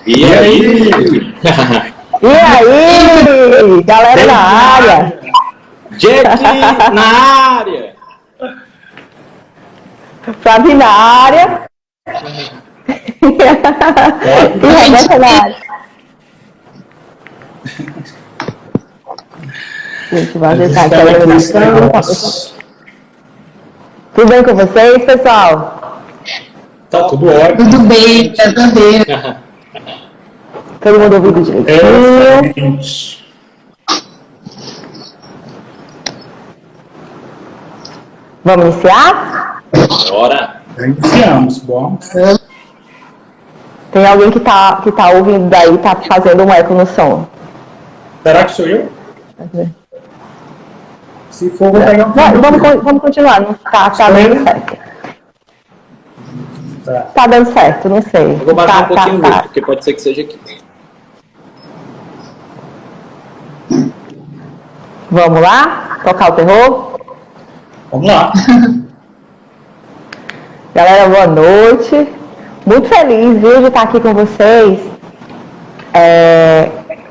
E aí? E aí, galera na área? Jack na área! Flávio na área? E Rebeca na área? Gente, vai ajeitar aqui a iluminação. Tudo bem com vocês, pessoal? Tá tudo ótimo. Tudo bem, graças a Deus. Todo mundo ouvindo direitinho? Vamos iniciar? Bora! Iniciamos, bom. Tem alguém que tá ouvindo daí, tá fazendo um eco no som. Será que sou eu? Se for, vou pegar um... Vamos continuar, não tá dando certo. Tá dando certo, não sei. Eu vou baixar um pouquinho o vídeo, porque pode ser que seja aqui. Vamos lá? Tocar o terror? Vamos lá. Galera, boa noite. Muito feliz, viu, de estar aqui com vocês.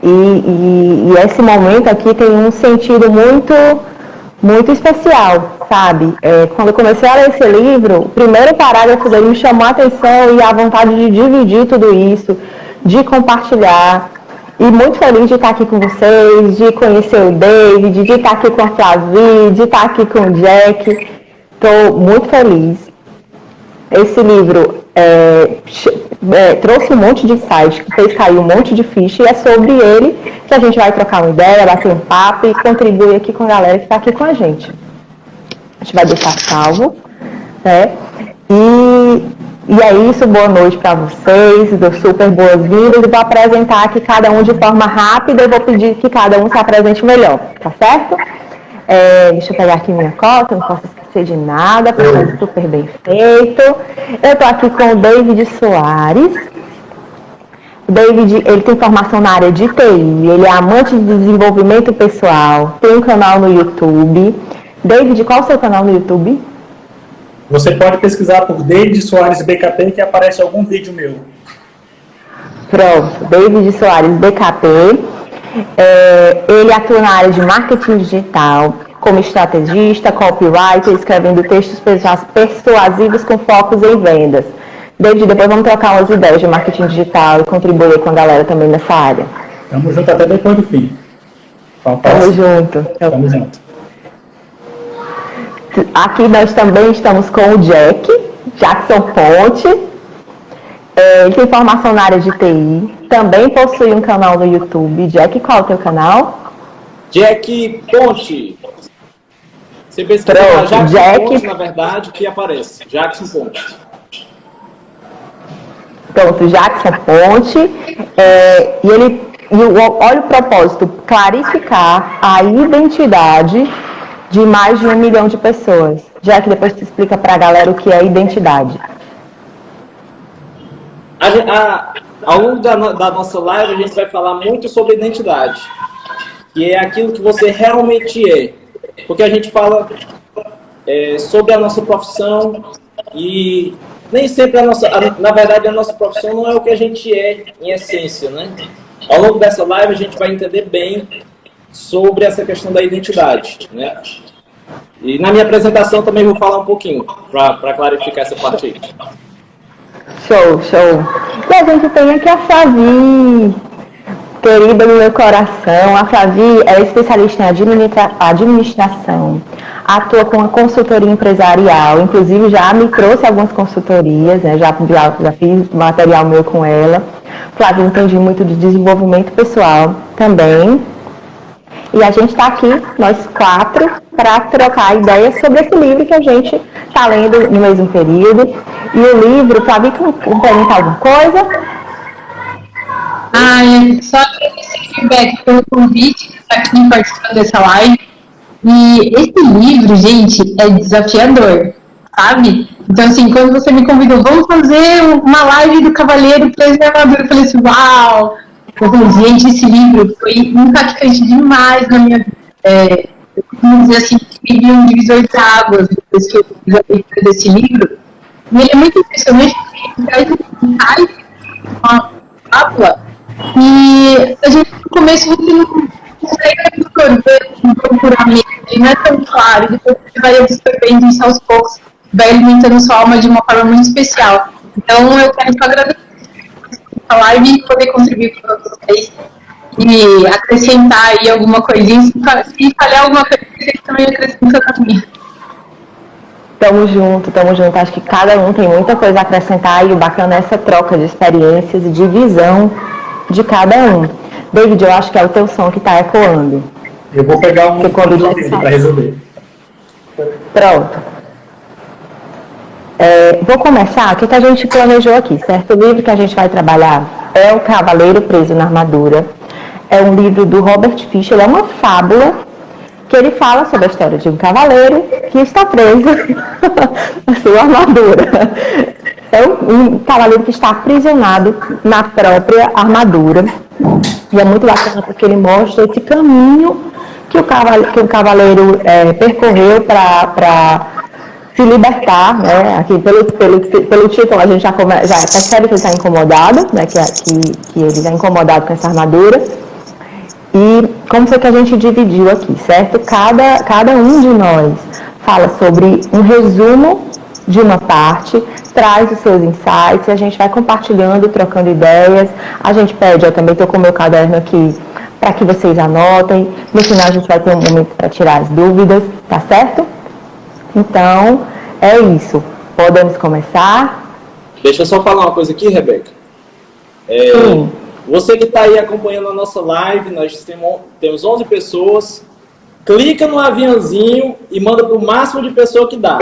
E esse momento aqui tem um sentido muito especial, sabe? Quando eu comecei a ler esse livro, o primeiro parágrafo dele me chamou a atenção e a vontade de dividir tudo isso, de compartilhar. E muito feliz de estar aqui com vocês, de conhecer o David, de estar aqui com a Flavi, de estar aqui com o Jack. Estou muito feliz. Esse livro trouxe um monte de insights, fez cair um monte de ficha, e é sobre ele que a gente vai trocar uma ideia, bater um papo e contribuir aqui com a galera que está aqui com a gente. A gente vai deixar salvo, né? E é isso, boa noite para vocês, dou super boas-vindas e vou apresentar aqui cada um de forma rápida e vou pedir que cada um se apresente melhor, tá certo? Deixa eu pegar aqui minha cota, não posso esquecer de nada, porque é super bem feito. Eu estou aqui com o David Soares. O David, ele tem formação na área de TI, ele é amante de desenvolvimento pessoal, tem um canal no YouTube. David, qual é o seu canal no YouTube? Você pode pesquisar por David Soares BKP que aparece algum vídeo meu. Pronto, David Soares BKP. Ele atua na área de marketing digital, como estrategista, copywriter, escrevendo textos persuasivos com focos em vendas. David, depois vamos trocar umas ideias de marketing digital e contribuir com a galera também nessa área. Tamo junto até depois do fim. Tamo junto. Tamo junto. Aqui nós também estamos com o Jackson Ponte. Ele tem formação na área de TI, também possui um canal no YouTube. Jack, qual é o teu canal? Jack Ponte. Você pesquisa Jackson Ponte, na verdade, que aparece. Jackson Ponte. Pronto, Jackson Ponte. Olha o propósito, clarificar a identidade de mais de 1 milhão de pessoas. Jack, depois tu explica para a galera o que é identidade. Ao longo da nossa live, a gente vai falar muito sobre identidade, que é aquilo que você realmente é. Porque a gente fala sobre a nossa profissão e nem sempre na verdade, a nossa profissão não é o que a gente é em essência, né? Ao longo dessa live, a gente vai entender bem sobre essa questão da identidade, né? E na minha apresentação também vou falar um pouquinho, para clarificar essa parte aí. Show. E a gente tem aqui a Flavi, querida do meu coração. A Flavi é especialista em administração, atua com a consultoria empresarial, inclusive já me trouxe algumas consultorias, né? Já fiz material meu com ela. Flavi entende muito de desenvolvimento pessoal também. E a gente está aqui, nós 4, para trocar ideias sobre esse livro que a gente está lendo no mesmo período. E o livro, Flavi, complementar alguma coisa? Só agradecer, feedback, pelo convite que está aqui participando dessa live. E esse livro, gente, é desafiador, sabe? Então, assim, quando você me convidou, vamos fazer uma live do Cavaleiro Preservador, eu falei assim, uau! Eu falei, gente, esse livro foi impactante demais na minha vida. Eu costumo dizer assim, que ele é um divisor de águas, depois que eu fiz a leitura desse livro. E ele é muito impressionante, porque ele traz uma fábula, e a gente no começo você não consegue procurar mesmo, não é tão claro, depois você vai absorvendo isso aos poucos, vai alimentando sua alma de uma forma muito especial. Então eu quero te agradecer a live e poder contribuir com vocês e acrescentar aí alguma coisinha, se falhar alguma coisa, vocês também acrescentam na minha. Tamo junto, tamo junto. Acho que cada um tem muita coisa a acrescentar e o bacana é essa troca de experiências e de visão de cada um. David, eu acho que é o teu som que tá ecoando. Eu vou pegar um convite para resolver. Pronto. Vou começar. O que a gente planejou aqui, certo? O livro que a gente vai trabalhar é O Cavaleiro Preso na Armadura. É um livro do Robert Fisher, é uma fábula que ele fala sobre a história de um cavaleiro que está preso na sua armadura. É um cavaleiro que está aprisionado na própria armadura. E é muito bacana porque ele mostra esse caminho que o cavaleiro percorreu para se libertar, né? Aqui pelo título a gente já percebe que ele está incomodado, né? que ele está incomodado com essa armadura. E como foi que a gente dividiu aqui, certo? Cada um de nós fala sobre um resumo de uma parte, traz os seus insights, a gente vai compartilhando, trocando ideias. A gente pede, eu também estou com o meu caderno aqui, para que vocês anotem. No final a gente vai ter um momento para tirar as dúvidas, tá certo? Então, é isso. Podemos começar? Deixa eu só falar uma coisa aqui, Rebeca. Sim. Você que está aí acompanhando a nossa live, nós temos 11 pessoas. Clica no aviãozinho e manda para o máximo de pessoa que dá.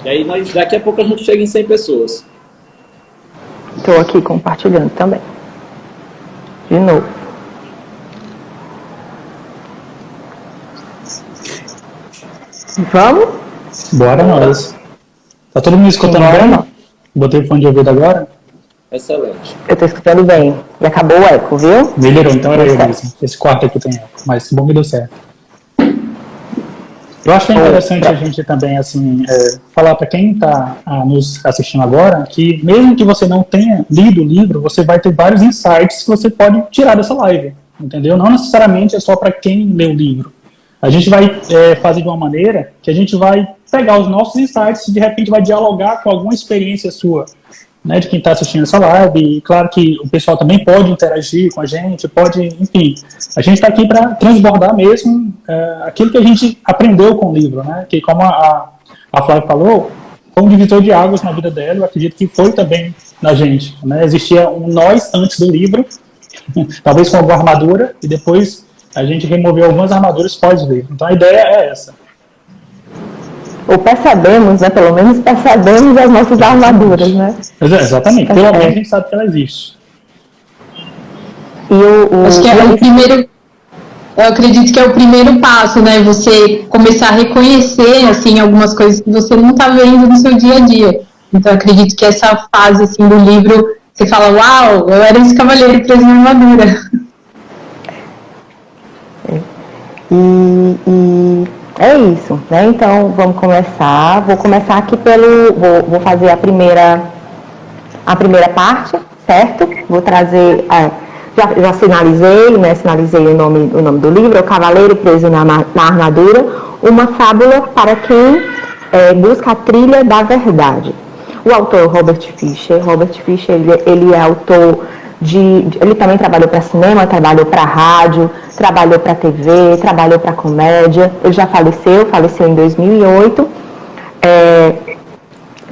E aí daqui a pouco a gente chega em 100 pessoas. Estou aqui compartilhando também. De novo. Vamos? Bora nós. Tá todo mundo escutando bem? Botei o fone de ouvido agora? Excelente. Eu estou escutando bem. E acabou o eco, viu? Melhorou, então era eu mesmo. Esse quarto aqui tem eco, mas que bom que deu certo. Eu acho que é interessante a gente também, assim, falar para quem está nos assistindo agora, que mesmo que você não tenha lido o livro, você vai ter vários insights que você pode tirar dessa live, entendeu? Não necessariamente é só para quem lê o livro. A gente vai fazer de uma maneira que a gente vai pegar os nossos insights e de repente vai dialogar com alguma experiência sua, né, de quem está assistindo essa live. E claro que o pessoal também pode interagir com a gente, pode, enfim, a gente está aqui para transbordar mesmo aquilo que a gente aprendeu com o livro, né, que como a Flávia falou, foi um divisor de águas na vida dela, eu acredito que foi também na gente, né, existia um nós antes do livro, talvez com alguma armadura, e depois a gente removeu algumas armaduras pós-livro, então a ideia é essa. Ou percebemos, né? Pelo menos percebemos as nossas armaduras, né? Exatamente. Pelo menos a gente sabe que ela existe. Acho que é o primeiro. Eu acredito que é o primeiro passo, né? Você começar a reconhecer, assim, algumas coisas que você não está vendo no seu dia a dia. Então, eu acredito que essa fase, assim, do livro, você fala, uau, eu era esse cavaleiro preso na armadura. É isso, né? Então, vamos começar. Vou começar aqui vou fazer a primeira parte, certo? Vou trazer... Já sinalizei, né? Sinalizei o nome do livro, é O Cavaleiro Preso na Armadura, uma fábula para quem busca a trilha da verdade. O autor Robert Fisher. Robert Fisher, ele é autor ele também trabalhou para cinema, trabalhou para rádio, trabalhou para TV, trabalhou para comédia. Ele já faleceu em 2008.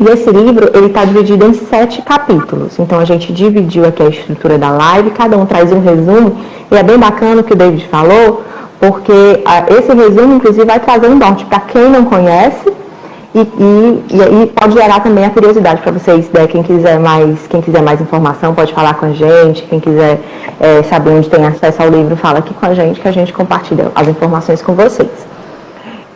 E esse livro, ele está dividido em 7 capítulos. Então, a gente dividiu aqui a estrutura da live, cada um traz um resumo. E é bem bacana o que o David falou, porque esse resumo, inclusive, vai trazer um norte para quem não conhece. E pode gerar também a curiosidade para vocês, né? Quem quiser mais informação pode falar com a gente, quem quiser saber onde tem acesso ao livro, fala aqui com a gente, que a gente compartilha as informações com vocês.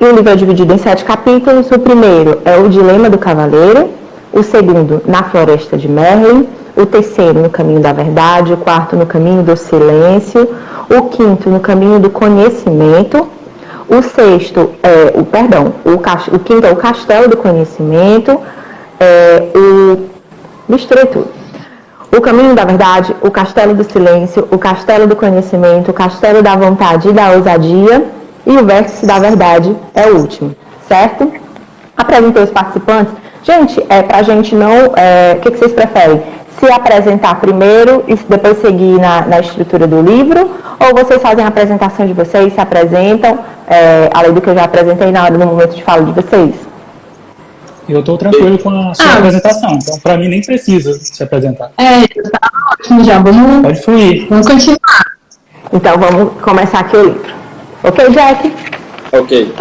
E o livro é dividido em 7 capítulos. O primeiro é o Dilema do Cavaleiro, o segundo, Na Floresta de Merlin, o terceiro, No Caminho da Verdade, o quarto, No Caminho do Silêncio, o quinto, No Caminho do Conhecimento, o sexto o quinto é o Castelo do Conhecimento, misturei tudo. O Caminho da Verdade, O Castelo do Silêncio, O Castelo do Conhecimento, O Castelo da Vontade e da Ousadia, e o Vértice da Verdade é o último, certo? Apresentei os participantes. Gente, pra gente não... O que vocês preferem? Se apresentar primeiro e depois seguir na estrutura do livro? Ou vocês fazem a apresentação de vocês, se apresentam, além do que eu já apresentei no momento de fala de vocês? Eu estou tranquilo com a sua apresentação, então para mim nem precisa se apresentar. Tá ótimo já, Pode fluir. vamos continuar. Então vamos começar aqui o livro. Ok, Jack? Ok.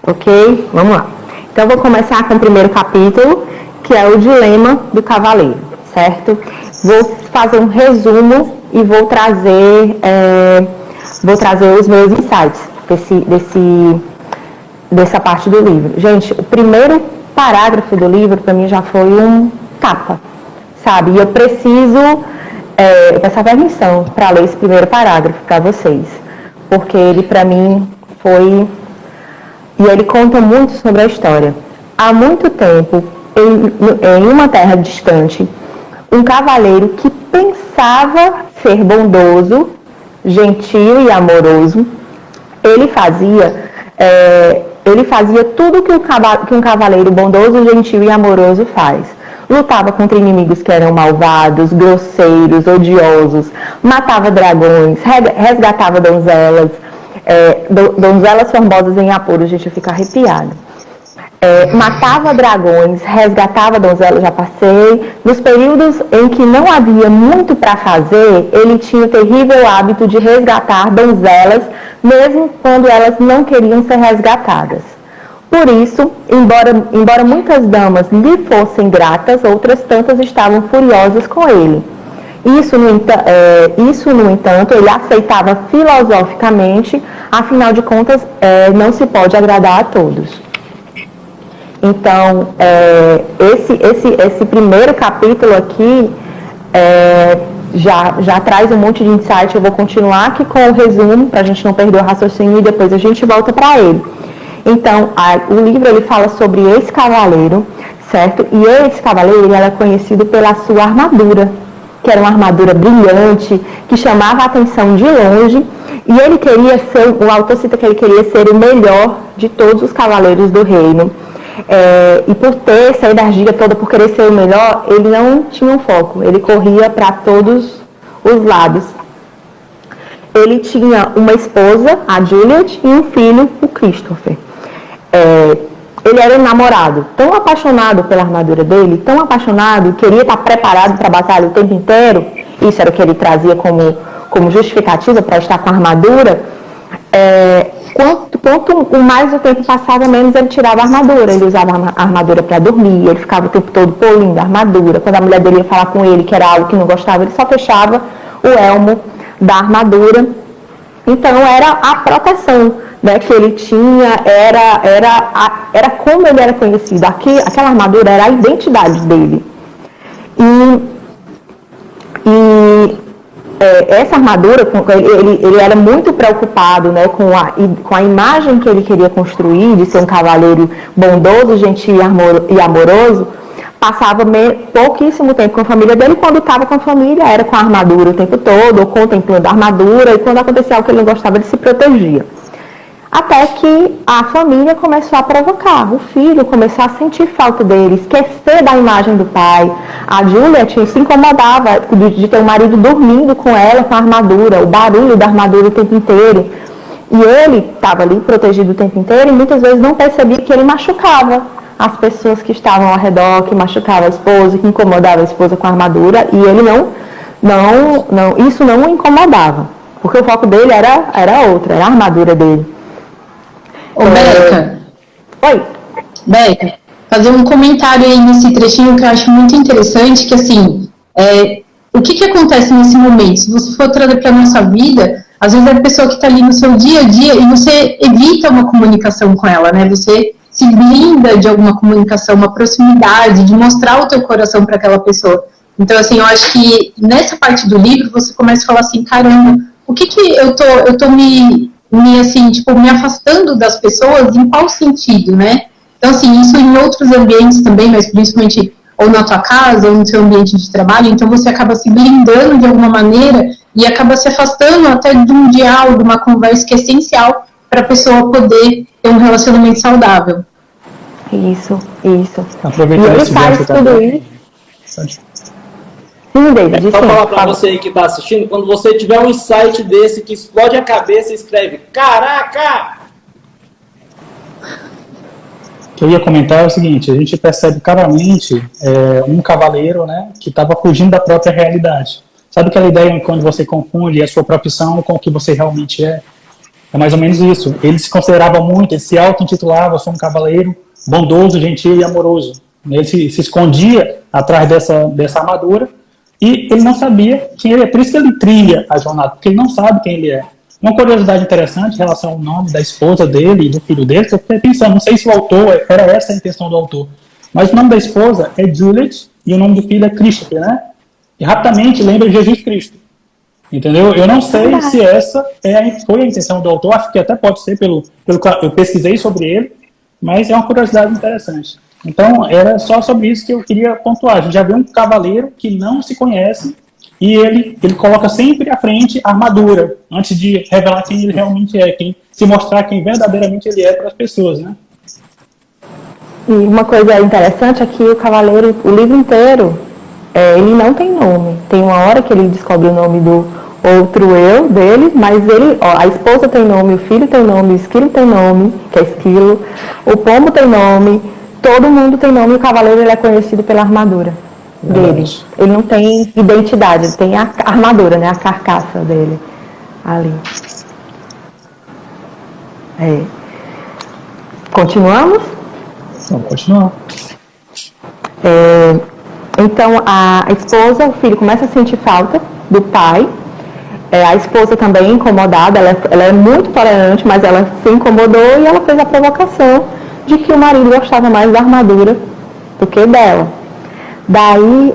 Ok, vamos lá. Então eu vou começar com o primeiro capítulo, que é o Dilema do Cavaleiro, certo? Vou fazer um resumo e vou trazer os meus insights dessa parte do livro. Gente, o primeiro parágrafo do livro, para mim, já foi um tapa, sabe? E eu preciso peço permissão para ler esse primeiro parágrafo para vocês, porque ele, para mim, foi... E ele conta muito sobre a história. Há muito tempo, em uma terra distante, um cavaleiro que pensava ser bondoso, gentil e amoroso, ele fazia tudo que um cavaleiro bondoso, gentil e amoroso faz. Lutava contra inimigos que eram malvados, grosseiros, odiosos, matava dragões, resgatava donzelas, donzelas formosas em apuros, gente, eu fico arrepiada. Matava dragões, resgatava donzelas, já passei. Nos períodos em que não havia muito para fazer, ele tinha o terrível hábito de resgatar donzelas, mesmo quando elas não queriam ser resgatadas. Por isso, embora muitas damas lhe fossem gratas, outras tantas estavam furiosas com ele. Isso, no entanto, ele aceitava filosoficamente, afinal de contas, não se pode agradar a todos. Então, esse primeiro capítulo aqui já traz um monte de insight. Eu vou continuar aqui com o resumo, para a gente não perder o raciocínio, e depois a gente volta para ele. Então, o livro ele fala sobre esse cavaleiro, certo? E esse cavaleiro ele era conhecido pela sua armadura, que era uma armadura brilhante, que chamava a atenção de longe, e ele queria ser, o autor cita que ele queria ser o melhor de todos os cavaleiros do reino. E por ter essa energia toda, por querer ser o melhor, ele não tinha um foco, ele corria para todos os lados. Ele tinha uma esposa, a Juliet, e um filho, o Christopher. Ele era um namorado, tão apaixonado pela armadura dele, tão apaixonado, queria estar preparado para a batalha o tempo inteiro, isso era o que ele trazia como justificativa para estar com a armadura. Quanto mais o tempo passava, menos ele tirava a armadura. Ele usava a armadura para dormir, ele ficava o tempo todo polindo a armadura. Quando a mulher dele ia falar com ele, que era algo que não gostava, ele só fechava o elmo da armadura. Então era a proteção, né, que ele tinha, era como ele era conhecido. Aquela armadura era a identidade dele. Essa armadura, ele era muito preocupado, né, com a imagem que ele queria construir, de ser um cavaleiro bondoso, gentil e amoroso. Passava pouquíssimo tempo com a família dele. Quando estava com a família, era com a armadura o tempo todo, ou contemplando a armadura, e quando acontecia algo que ele não gostava, ele se protegia. Até que a família começou a provocar, o filho começou a sentir falta dele, esquecer da imagem do pai. A Juliet se incomodava de ter o marido dormindo com ela, com a armadura, o barulho da armadura o tempo inteiro. E ele estava ali protegido o tempo inteiro e muitas vezes não percebia que ele machucava as pessoas que estavam ao redor, que machucava a esposa, que incomodava a esposa com a armadura, e ele isso não o incomodava, porque o foco dele era outro, era a armadura dele. Ô, Beca. Oi. Beca, fazer um comentário aí nesse trechinho que eu acho muito interessante, que assim, o que acontece nesse momento? Se você for trazer para a nossa vida, às vezes é a pessoa que está ali no seu dia a dia e você evita uma comunicação com ela, né? Você se blinda de alguma comunicação, uma proximidade, de mostrar o teu coração para aquela pessoa. Então, assim, eu acho que nessa parte do livro você começa a falar assim, caramba, o que eu tô me afastando das pessoas, em qual sentido, né? Então, assim, isso em outros ambientes também, mas principalmente ou na tua casa, ou no seu ambiente de trabalho, então você acaba se blindando de alguma maneira e acaba se afastando até de um diálogo, uma conversa que é essencial para a pessoa poder ter um relacionamento saudável. Isso. Aproveitando E ele esse faz gancho tudo também. isso. Sim, David, Só sim, falar para fala. você aí que está assistindo, quando você tiver um insight desse que explode a cabeça, escreve "Caraca!". O que eu ia comentar é o seguinte, a gente percebe claramente um cavaleiro, né, que estava fugindo da própria realidade. Sabe aquela ideia quando você confunde a sua profissão com o que você realmente é? É mais ou menos isso. Ele se considerava muito, ele se auto-intitulava, sou um cavaleiro bondoso, gentil e amoroso. Ele se escondia atrás dessa armadura e ele não sabia quem ele é. Por isso que ele trilha a jornada, porque ele não sabe quem ele é. Uma curiosidade interessante em relação ao nome da esposa dele e do filho dele, eu fiquei pensando, não sei se o autor, era essa a intenção do autor, mas o nome da esposa é Juliet e o nome do filho é Christopher, né? E rapidamente lembra Jesus Cristo. Entendeu? Eu não sei se essa foi a intenção do autor, acho que até pode ser, pelo que eu pesquisei sobre ele, mas é uma curiosidade interessante. Então, era só sobre isso que eu queria pontuar. A gente já vê um cavaleiro que não se conhece e ele coloca sempre à frente a armadura, antes de revelar quem ele realmente é, se mostrar quem verdadeiramente ele é para as pessoas, né? E uma coisa interessante é que o cavaleiro, o livro inteiro, ele não tem nome. Tem uma hora que ele descobre o nome do outro eu dele, mas a esposa tem nome, o filho tem nome, o esquilo tem nome, que é esquilo, o pombo tem nome, todo mundo tem nome, e o cavaleiro ele é conhecido pela armadura dele. Ele não tem identidade, ele tem a armadura, né, a carcaça dele ali. Continuamos? Vamos continuar. Então, a esposa, o filho começa a sentir falta do pai. A esposa também incomodada, ela é muito tolerante, mas ela se incomodou e ela fez a provocação de que o marido gostava mais da armadura do que dela. Daí,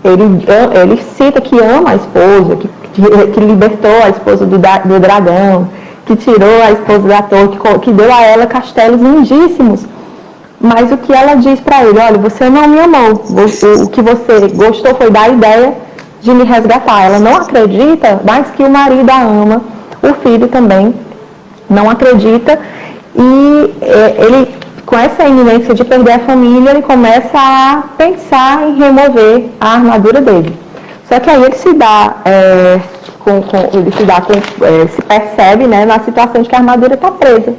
ele cita que ama a esposa, que libertou a esposa do dragão, que tirou a esposa da torre, que deu a ela castelos lindíssimos. Mas o que ela diz para ele, olha, você não me amou, o que você gostou foi da ideia de me resgatar. Ela não acredita, mas que o marido a ama, o filho também não acredita, e ele, com essa iminência de perder a família, ele começa a pensar em remover a armadura dele. Só que aí ele se percebe, né, na situação de que a armadura está presa.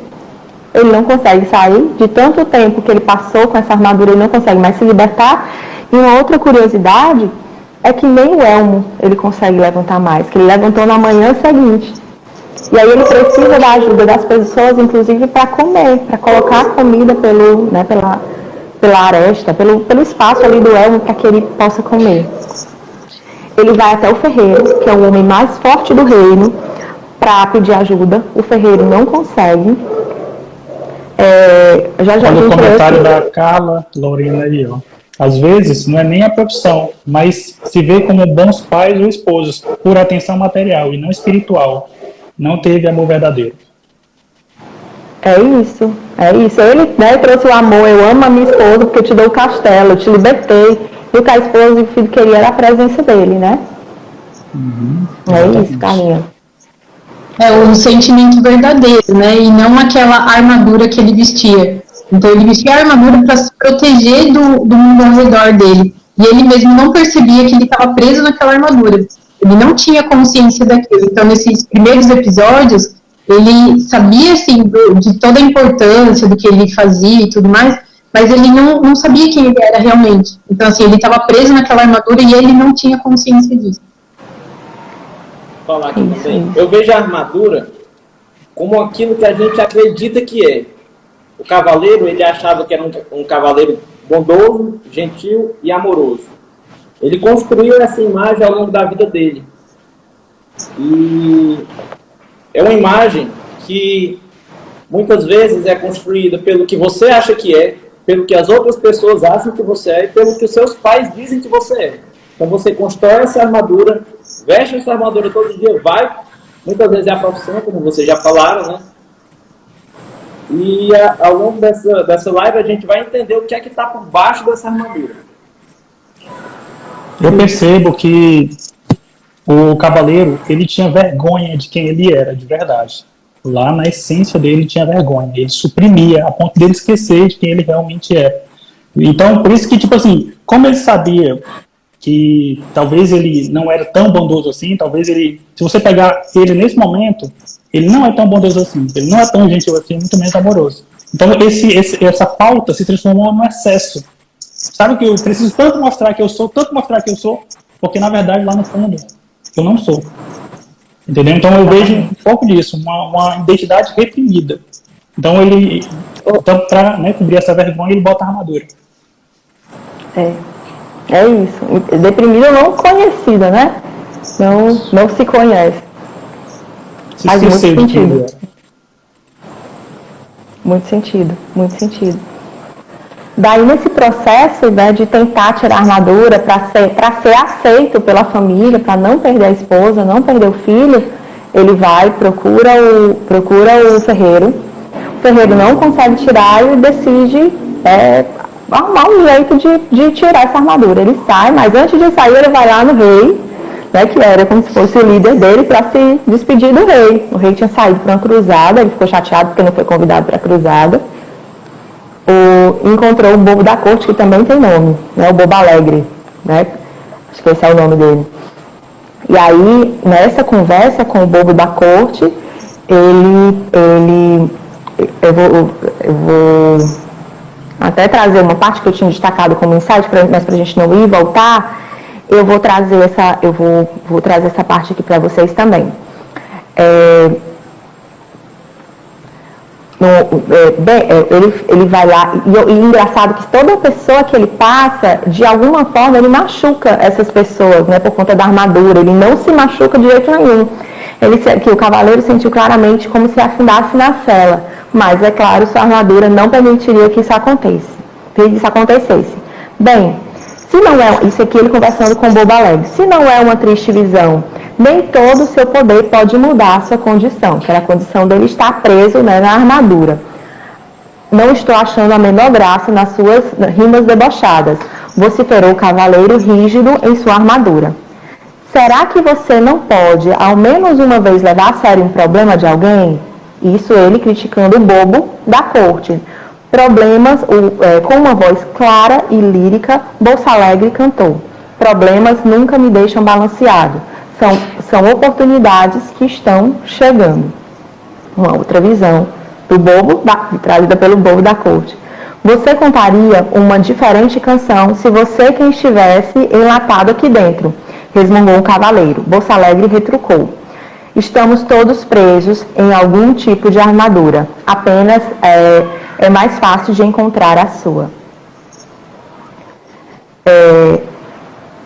Ele não consegue sair, de tanto tempo que ele passou com essa armadura, ele não consegue mais se libertar. E uma outra curiosidade é que nem o elmo ele consegue levantar mais, que ele levantou na manhã seguinte. E aí ele precisa da ajuda das pessoas, inclusive para comer, para colocar a comida pela aresta, pelo espaço ali do elmo, para que ele possa comer. Ele vai até o ferreiro, que é o homem mais forte do reino, para pedir ajuda. O ferreiro não consegue. Olha o comentário da Carla Lorena ali, ó. Às vezes, não é nem a profissão, mas se vê como bons pais ou esposos, por atenção material e não espiritual. Não teve amor verdadeiro. É isso. Ele, né, trouxe o amor, eu amo a minha esposa porque eu te dou o castelo, eu te libertei. E o que a esposa e o filho queriam era a presença dele, né? É isso, Carlinha. É o sentimento verdadeiro, né? E não aquela armadura que ele vestia. Então ele vestia a armadura para se proteger do mundo ao redor dele. E ele mesmo não percebia que ele estava preso naquela armadura. Ele não tinha consciência daquilo. Então nesses primeiros episódios, ele sabia assim, de toda a importância do que ele fazia e tudo mais, mas ele não sabia quem ele era realmente. Então assim, ele estava preso naquela armadura e ele não tinha consciência disso. Falar aqui também. Eu vejo a armadura como aquilo que a gente acredita que é. O cavaleiro, ele achava que era um cavaleiro bondoso, gentil e amoroso. Ele construiu essa imagem ao longo da vida dele. E é uma imagem que muitas vezes é construída pelo que você acha que é, pelo que as outras pessoas acham que você é e pelo que os seus pais dizem que você é. Então você constrói essa armadura, veste essa armadura todo dia, vai, muitas vezes é a profissão, como vocês já falaram, né? E ao longo dessa live a gente vai entender o que é que está por baixo dessa armadura. Eu percebo que o cavaleiro, ele tinha vergonha de quem ele era, de verdade. Lá na essência dele, ele tinha vergonha. Ele suprimia, a ponto dele esquecer de quem ele realmente era. Então, por isso que, tipo assim, como ele sabia que talvez ele não era tão bondoso assim, talvez ele, se você pegar ele nesse momento, ele não é tão bondoso assim, ele não é tão gentil assim, muito menos amoroso. Então, essa falta se transformou num excesso. Sabe que eu preciso tanto mostrar que eu sou, porque na verdade lá no fundo eu não sou. Entendeu? Então eu vejo um pouco disso, uma identidade reprimida. Então para, né, cobrir essa vergonha, ele bota a armadura. É isso. Deprimido não conhecida, né? Não se conhece. Faz muito sentido. Muito sentido, muito sentido. Daí, nesse processo, né, de tentar tirar a armadura para ser aceito pela família, para não perder a esposa, não perder o filho, ele vai, procura o ferreiro. O ferreiro não consegue tirar e decide arrumar um jeito de tirar essa armadura. Ele sai, mas antes de sair, ele vai lá no rei, né, que era como se fosse o líder dele, para se despedir do rei. O rei tinha saído para uma cruzada, ele ficou chateado porque não foi convidado para a cruzada. Encontrou o bobo da corte, que também tem nome, né, o Bobo Alegre, né, acho que esse é o nome dele. E aí, nessa conversa com o bobo da corte, eu vou até trazer uma parte que eu tinha destacado como insight, mas para a gente não ir e voltar, eu vou trazer essa parte aqui para vocês também. Ele vai lá, e engraçado que toda pessoa que ele passa, de alguma forma ele machuca essas pessoas, né, por conta da armadura. Ele não se machuca de jeito nenhum. Que o cavaleiro sentiu claramente como se afundasse na cela, mas é claro, sua armadura não permitiria que isso acontecesse. Bem, se não é, isso aqui ele conversando com o Bobo Alegre, se não é uma triste visão, nem todo o seu poder pode mudar a sua condição, que era a condição dele estar preso, né, na armadura. Não estou achando a menor graça nas suas rimas debochadas, vociferou o cavaleiro rígido em sua armadura. Será que você não pode, ao menos uma vez, levar a sério um problema de alguém? Isso ele criticando o bobo da corte. Com uma voz clara e lírica, Bolsa Alegre cantou. Problemas nunca me deixam balanceado. São oportunidades que estão chegando. Uma outra visão do bobo, trazida pelo bobo da corte. Você contaria uma diferente canção se você quem estivesse enlatado aqui dentro, resmungou o cavaleiro. Bolsa Alegre retrucou. Estamos todos presos em algum tipo de armadura. Apenas é mais fácil de encontrar a sua.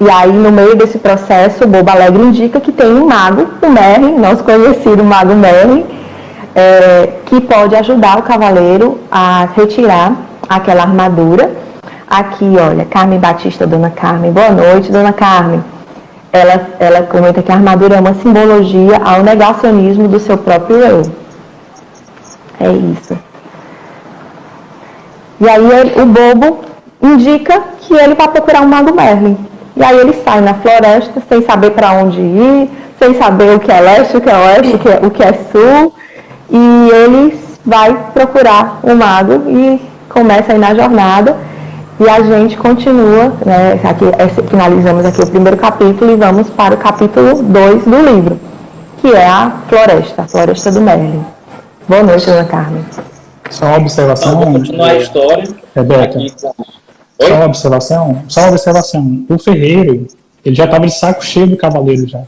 E aí, no meio desse processo, o Bobo Alegre indica que tem um mago, o Merlin, nosso conhecido mago Merlin, que pode ajudar o cavaleiro a retirar aquela armadura. Aqui, olha, Carmen Batista, Dona Carmen. Boa noite, Dona Carmen. Ela comenta que a armadura é uma simbologia ao negacionismo do seu próprio eu. É isso. E aí o bobo indica que ele vai procurar um mago Merlin. E aí ele sai na floresta sem saber para onde ir, sem saber o que é leste, o que é oeste, o que é sul. E ele vai procurar o mago e começa a ir na jornada. E a gente continua, né, finalizamos aqui o primeiro capítulo e vamos para o capítulo 2 do livro, que é a Floresta do Merlin. Boa noite, Dona Carmen. Só uma observação. Vamos continuar a história. Rebeca, só uma observação. O ferreiro, ele já estava de saco cheio do cavaleiro já. Ele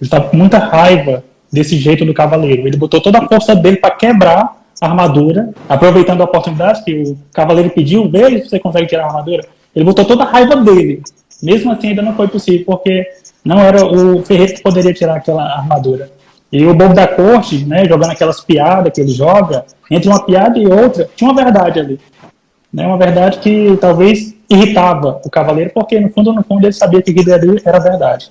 estava com muita raiva desse jeito do cavaleiro. Ele botou toda a força dele para quebrar a armadura, aproveitando a oportunidade que o cavaleiro pediu, veja se você consegue tirar a armadura. Ele botou toda a raiva dele. Mesmo assim, ainda não foi possível, porque não era o ferreiro que poderia tirar aquela armadura. E o bobo da corte, né, jogando aquelas piadas que ele joga, entre uma piada e outra, tinha uma verdade ali. Né, uma verdade que talvez irritava o cavaleiro, porque no fundo ele sabia que aquilo ali era verdade.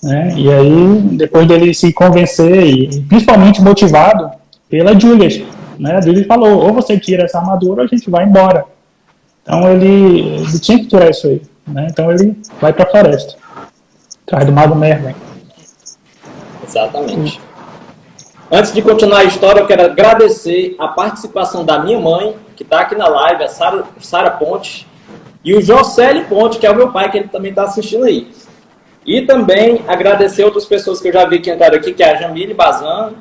Né, e aí, depois dele se convencer, e principalmente motivado pela Juliet, né? A Bíblia falou, ou você tira essa armadura ou a gente vai embora. Então ele tinha que tirar isso aí, né? Então ele vai para a floresta, atrás do Mago Merlin. Exatamente. Antes de continuar a história, eu quero agradecer a participação da minha mãe, que está aqui na live, a Sara Ponte, e o Jocely Ponte, que é o meu pai, que ele também está assistindo aí. E também agradecer outras pessoas que eu já vi que entraram aqui, que é a Jamile Bazan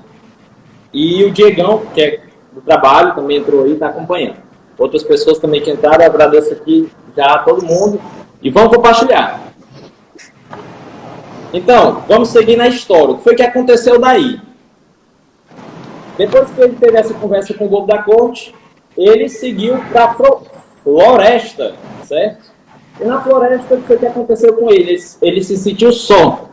e o Diegão, que é do trabalho, também entrou aí e está acompanhando. Outras pessoas também que entraram, eu agradeço aqui já a todo mundo e vamos compartilhar. Então, vamos seguir na história. O que foi que aconteceu daí? Depois que ele teve essa conversa com o Bobo da Corte, ele seguiu para a floresta, certo? E na floresta, o que foi que aconteceu com ele? Ele se sentiu só.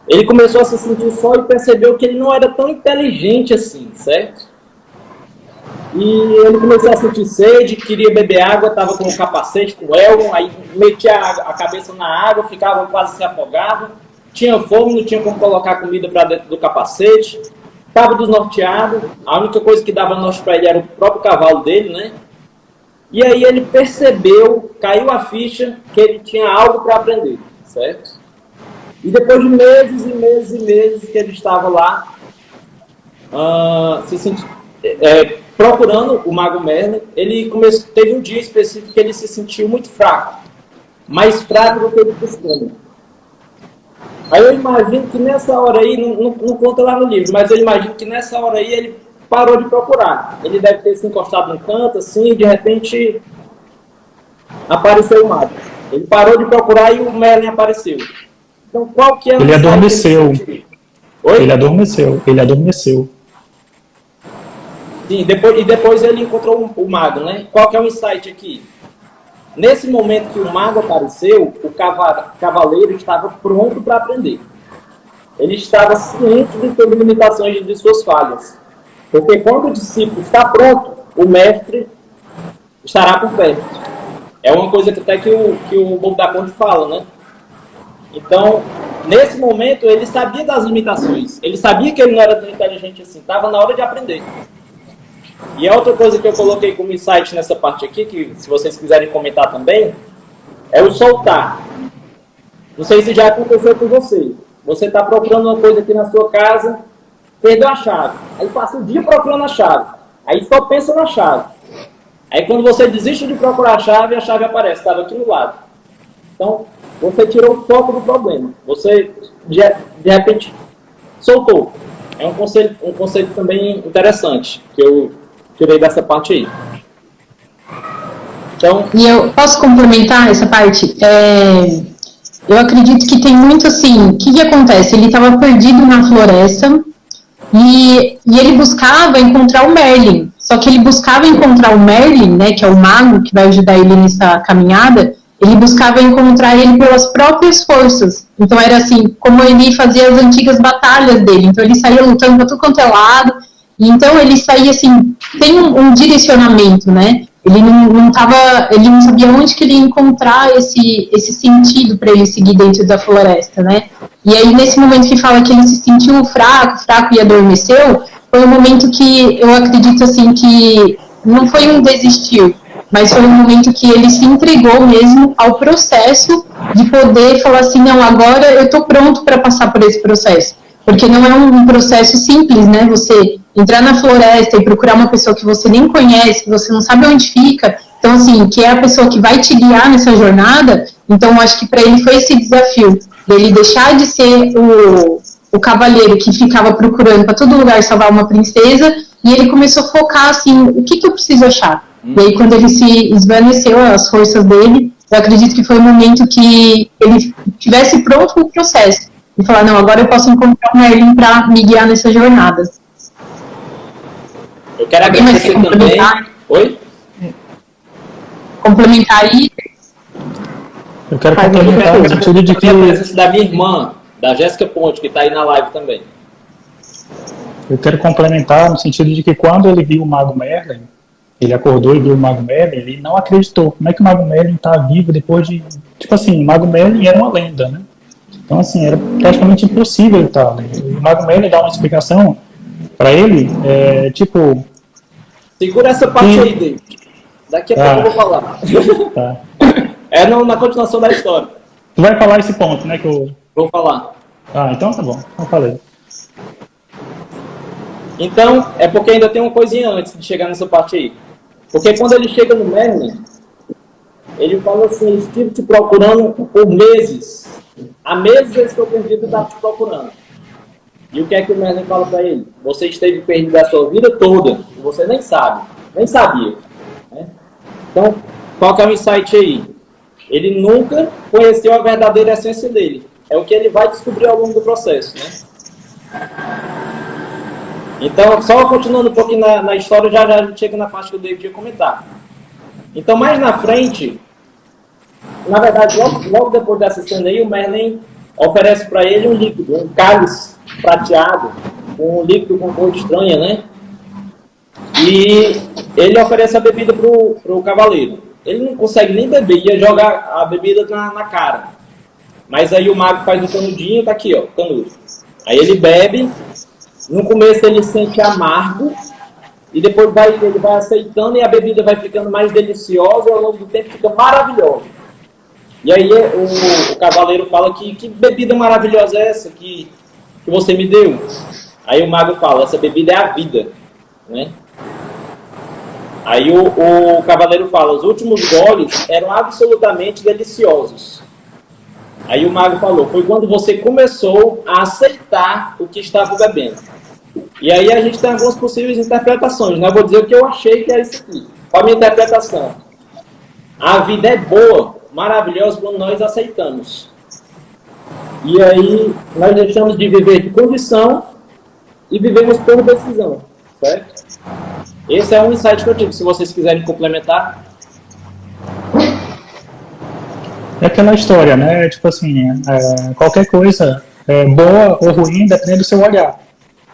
Ele começou a se sentir só e percebeu que ele não era tão inteligente assim, certo? E ele começou a sentir sede, queria beber água, estava com o capacete, com o elmo, aí metia a cabeça na água, ficava quase se afogava, tinha fome, não tinha como colocar comida para dentro do capacete, estava desnorteado, a única coisa que dava norte para ele era o próprio cavalo dele, né? E aí ele percebeu, caiu a ficha, que ele tinha algo para aprender, certo? E depois de meses e meses e meses que ele estava lá, procurando o Mago Merlin, ele teve um dia específico que ele se sentiu muito fraco, mais fraco do que ele costuma. Aí eu imagino que nessa hora aí, não conta lá no livro, mas eu imagino que nessa hora aí ele parou de procurar. Ele deve ter se encostado num canto, assim, e de repente apareceu o mago. Ele parou de procurar e o Merlin apareceu. Então qual que é Ele adormeceu. Oi? Ele adormeceu. Sim, depois ele encontrou o mago, né? Qual que é o insight aqui? Nesse momento que o mago apareceu, o cavaleiro estava pronto para aprender. Ele estava ciente de suas limitações e de suas falhas. Porque quando o discípulo está pronto, o mestre estará por perto. É uma coisa que até que o Bobo da Corte fala, né? Então, nesse momento, ele sabia das limitações. Ele sabia que ele não era tão inteligente assim. Estava na hora de aprender. E a outra coisa que eu coloquei como insight nessa parte aqui, que se vocês quiserem comentar também, é o soltar. Não sei se já aconteceu com você. Você está procurando uma coisa aqui na sua casa, perdeu a chave. Aí passa o dia procurando a chave. Aí só pensa na chave. Aí quando você desiste de procurar a chave aparece, estava aqui no lado. Então, você tirou o foco do problema. Você, de repente, soltou. É um conceito também interessante, que eu tirei dessa parte aí. Então, e eu posso complementar essa parte? Eu acredito que tem muito assim, o que acontece? Ele estava perdido na floresta e ele buscava encontrar o Merlin. Só que ele buscava encontrar o Merlin, né, que é o mago que vai ajudar ele nessa caminhada, ele buscava encontrar ele pelas próprias forças. Então era assim, como ele fazia as antigas batalhas dele. Então ele saía lutando para tudo quanto é lado. E então ele saía assim, tem um direcionamento, né? Ele não sabia onde que ele ia encontrar esse sentido para ele seguir dentro da floresta, né? E aí nesse momento que fala que ele se sentiu fraco e adormeceu, foi um momento que eu acredito assim que não foi um desistir, mas foi um momento que ele se entregou mesmo ao processo de poder falar assim, não, agora eu estou pronto para passar por esse processo. Porque não é um processo simples, né? Você entrar na floresta e procurar uma pessoa que você nem conhece, que você não sabe onde fica, então assim, que é a pessoa que vai te guiar nessa jornada. Então eu acho que para ele foi esse desafio, dele deixar de ser o cavaleiro que ficava procurando para todo lugar salvar uma princesa, e ele começou a focar assim, o que eu preciso achar? E aí quando ele se esvaneceu as forças dele, eu acredito que foi o momento que ele estivesse pronto no processo, e falar, não, agora eu posso encontrar o Merlin para me guiar nessa jornada. Eu quero agradecer também. Oi? Complementar aí. Eu quero complementar no sentido de que... a presença da minha irmã, da Jéssica Ponte, que está aí na live também. Eu quero complementar no sentido de que quando ele viu o Mago Merlin, ele acordou e viu o Mago Merlin, ele não acreditou. Como é que o Mago Merlin está vivo depois de... Tipo assim, o Mago Merlin era uma lenda, né? Então, assim, era praticamente impossível ele estar. O Mago Merlin dá uma explicação para ele, tipo, Segura essa parte aí, David. Daqui a pouco eu vou falar. Tá. É na continuação da história. Tu vai falar esse ponto, né? Que eu... Vou falar. Ah, então tá bom. Eu falei. Então, é porque ainda tem uma coisinha antes de chegar nessa parte aí. Porque quando ele chega no Merlin, ele fala assim: estive te procurando por meses. Há meses eu estou perdido e estava te procurando. E o que é que o Merlin fala para ele? Você esteve perdido a sua vida toda. E você nem sabe. Nem sabia. Né? Então, qual que é o insight aí? Ele nunca conheceu a verdadeira essência dele. É o que ele vai descobrir ao longo do processo. Né? Então, só continuando um pouquinho na história, já a gente chega na parte que o David ia comentar. Então, mais na frente, na verdade, logo depois dessa cena aí, o Merlin oferece para ele um líquido, um cálice prateado, um líquido com cor estranha, né? E ele oferece a bebida pro cavaleiro. Ele não consegue nem beber, ia jogar a bebida na cara. Mas aí o mago faz um canudinho, tá aqui, ó, canudo. Aí ele bebe, no começo ele sente amargo, e depois ele vai aceitando e a bebida vai ficando mais deliciosa e ao longo do tempo fica maravilhosa. E aí o cavaleiro fala que bebida maravilhosa é essa que você me deu? Aí o mago fala: essa bebida é a vida. Né? Aí o cavaleiro fala: os últimos goles eram absolutamente deliciosos. Aí o mago falou: foi quando você começou a aceitar o que estava bebendo. E aí a gente tem algumas possíveis interpretações. Né? Eu vou dizer o que eu achei que era isso aqui. Qual a minha interpretação? A vida é boa, maravilhosa quando nós aceitamos. E aí nós deixamos de viver de condição e vivemos por decisão. Certo? Esse é um insight que eu tive. Se vocês quiserem complementar. É aquela história, né? Tipo assim, qualquer coisa boa ou ruim depende do seu olhar.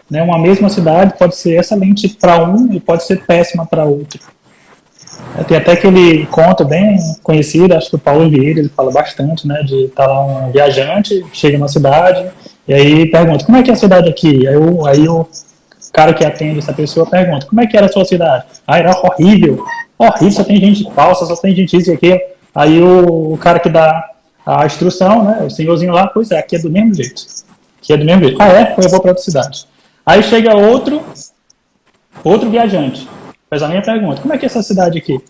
Né? Uma mesma cidade pode ser excelente para um e pode ser péssima para outro. Tem até aquele conto bem conhecido, acho que o Paulo Vieira, ele fala bastante, né? De estar lá um viajante, chega numa cidade e aí pergunta: como é que é a cidade aqui? Aí o cara que atende essa pessoa pergunta: como é que era a sua cidade? Ah, era horrível, só tem gente falsa, só tem gente isso e aquilo. Aí o cara que dá a instrução, né, o senhorzinho lá: pois é, aqui é do mesmo jeito. Aqui é do mesmo jeito. Ah, é? Eu vou para outra cidade. Aí chega outro viajante, faz a minha pergunta: como é que é essa cidade aqui?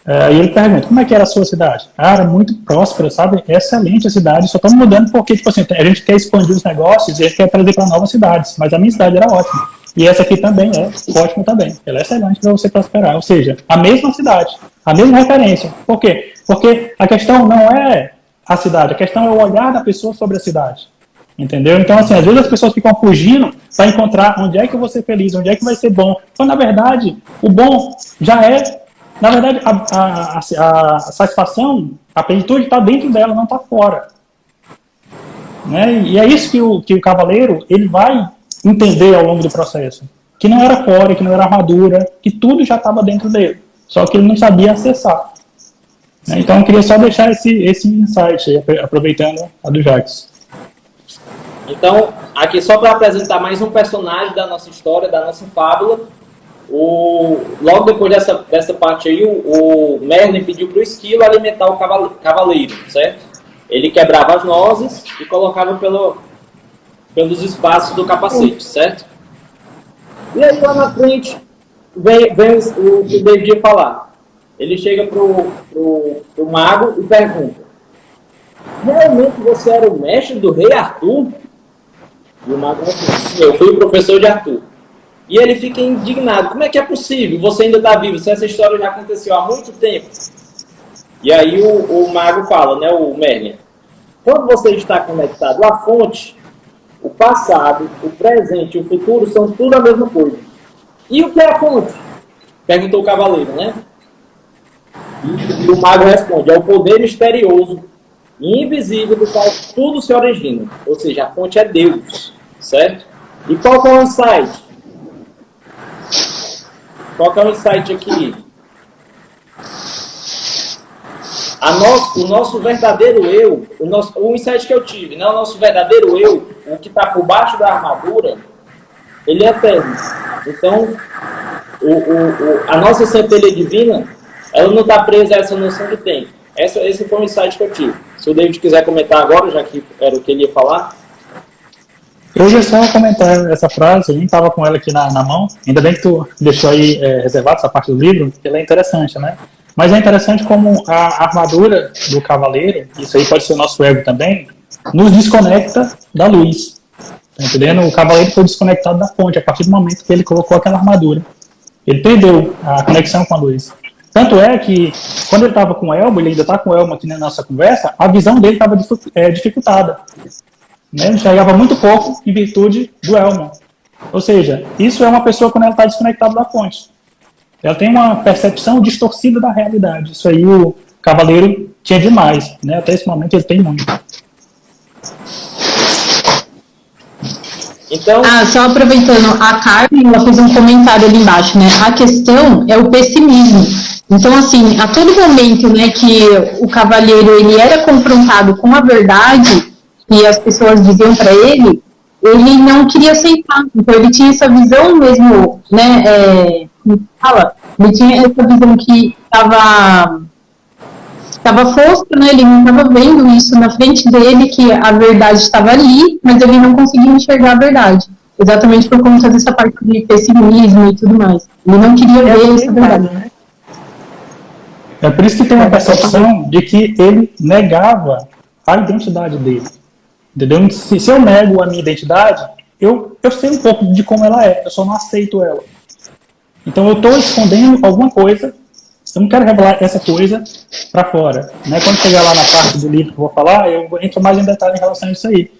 Aí ele pergunta: como é que era a sua cidade? Ah, era muito próspera, sabe? Excelente a cidade, só estamos mudando porque, tipo assim, a gente quer expandir os negócios e a gente quer trazer para novas cidades, mas a minha cidade era ótima. E essa aqui também é ótima também. Ela é excelente para você prosperar. Ou seja, a mesma cidade, a mesma referência. Por quê? Porque a questão não é a cidade, a questão é o olhar da pessoa sobre a cidade. Entendeu? Então, assim, às vezes as pessoas ficam fugindo para encontrar onde é que eu vou ser feliz, onde é que vai ser bom. Então, na verdade, o bom já é... Na verdade, a satisfação, a plenitude está dentro dela, não está fora. Né? E é isso que o cavaleiro ele vai entender ao longo do processo. Que não era fora, que não era armadura, que tudo já estava dentro dele. Só que ele não sabia acessar. Né? Então, eu queria só deixar esse insight, aproveitando a do Jacques. Então, aqui só para apresentar mais um personagem da nossa história, da nossa fábula. Logo depois dessa parte aí, o Merlin pediu para o esquilo alimentar o cavaleiro, certo? Ele quebrava as nozes e colocava pelos espaços do capacete, certo? E aí lá na frente vem o que o David ia falar. Ele chega pro mago e pergunta: realmente você era o mestre do rei Arthur? E o mago responde: sim, eu fui o professor de Arthur. E ele fica indignado: como é que é possível? Você ainda está vivo, se essa história já aconteceu há muito tempo. E aí o mago fala, né, o Merlin: quando você está conectado à fonte, o passado, o presente e o futuro são tudo a mesma coisa. E o que é a fonte? Perguntou o cavaleiro, né? E o mago responde: é o poder misterioso e invisível do qual tudo se origina. Ou seja, a fonte é Deus, certo? E qual que é o insight? Qual que é o insight aqui? O nosso verdadeiro eu, o insight que eu tive, né? O nosso verdadeiro eu, o que está por baixo da armadura, ele é eterno. Então, a nossa centelha divina, ela não está presa a essa noção de tempo. Esse foi um insight que eu tive. Se o David quiser comentar agora, já que era o que ele ia falar. Eu ia só comentar essa frase, eu nem estava com ela aqui na mão, ainda bem que tu deixou aí reservado essa parte do livro, porque ela é interessante, né? Mas é interessante como a armadura do cavaleiro, isso aí pode ser o nosso ego também, nos desconecta da luz. Tá entendendo? O cavaleiro foi desconectado da fonte a partir do momento que ele colocou aquela armadura. Ele perdeu a conexão com a luz. Tanto é que, quando ele estava com o Elmo, ele ainda está com o Elmo aqui na nossa conversa, a visão dele estava dificultada. Né? Ele enxergava muito pouco em virtude do Elmo. Ou seja, isso é uma pessoa quando ela está desconectada da fonte. Ela tem uma percepção distorcida da realidade. Isso aí o cavaleiro tinha demais. Né? Até esse momento ele tem muito. Então... só aproveitando, a Carmen, ela fez um comentário ali embaixo, né? A questão é o pessimismo. Então, assim, a todo momento, né, que o cavaleiro, ele era confrontado com a verdade que as pessoas diziam para ele não queria aceitar. Então, ele tinha essa visão mesmo, né, ele tinha essa visão que estava fosca, né, ele não estava vendo isso na frente dele, que a verdade estava ali, mas ele não conseguia enxergar a verdade. Exatamente por conta dessa parte de pessimismo e tudo mais. Ele não queria ver essa verdade. Né? É por isso que tem uma percepção de que ele negava a identidade dele. Entendeu? Se eu nego a minha identidade, eu sei um pouco de como ela é, eu só não aceito ela. Então eu estou escondendo alguma coisa, eu não quero revelar essa coisa para fora. Né? Quando chegar lá na parte do livro que eu vou falar, eu entro mais em detalhe em relação a isso aí.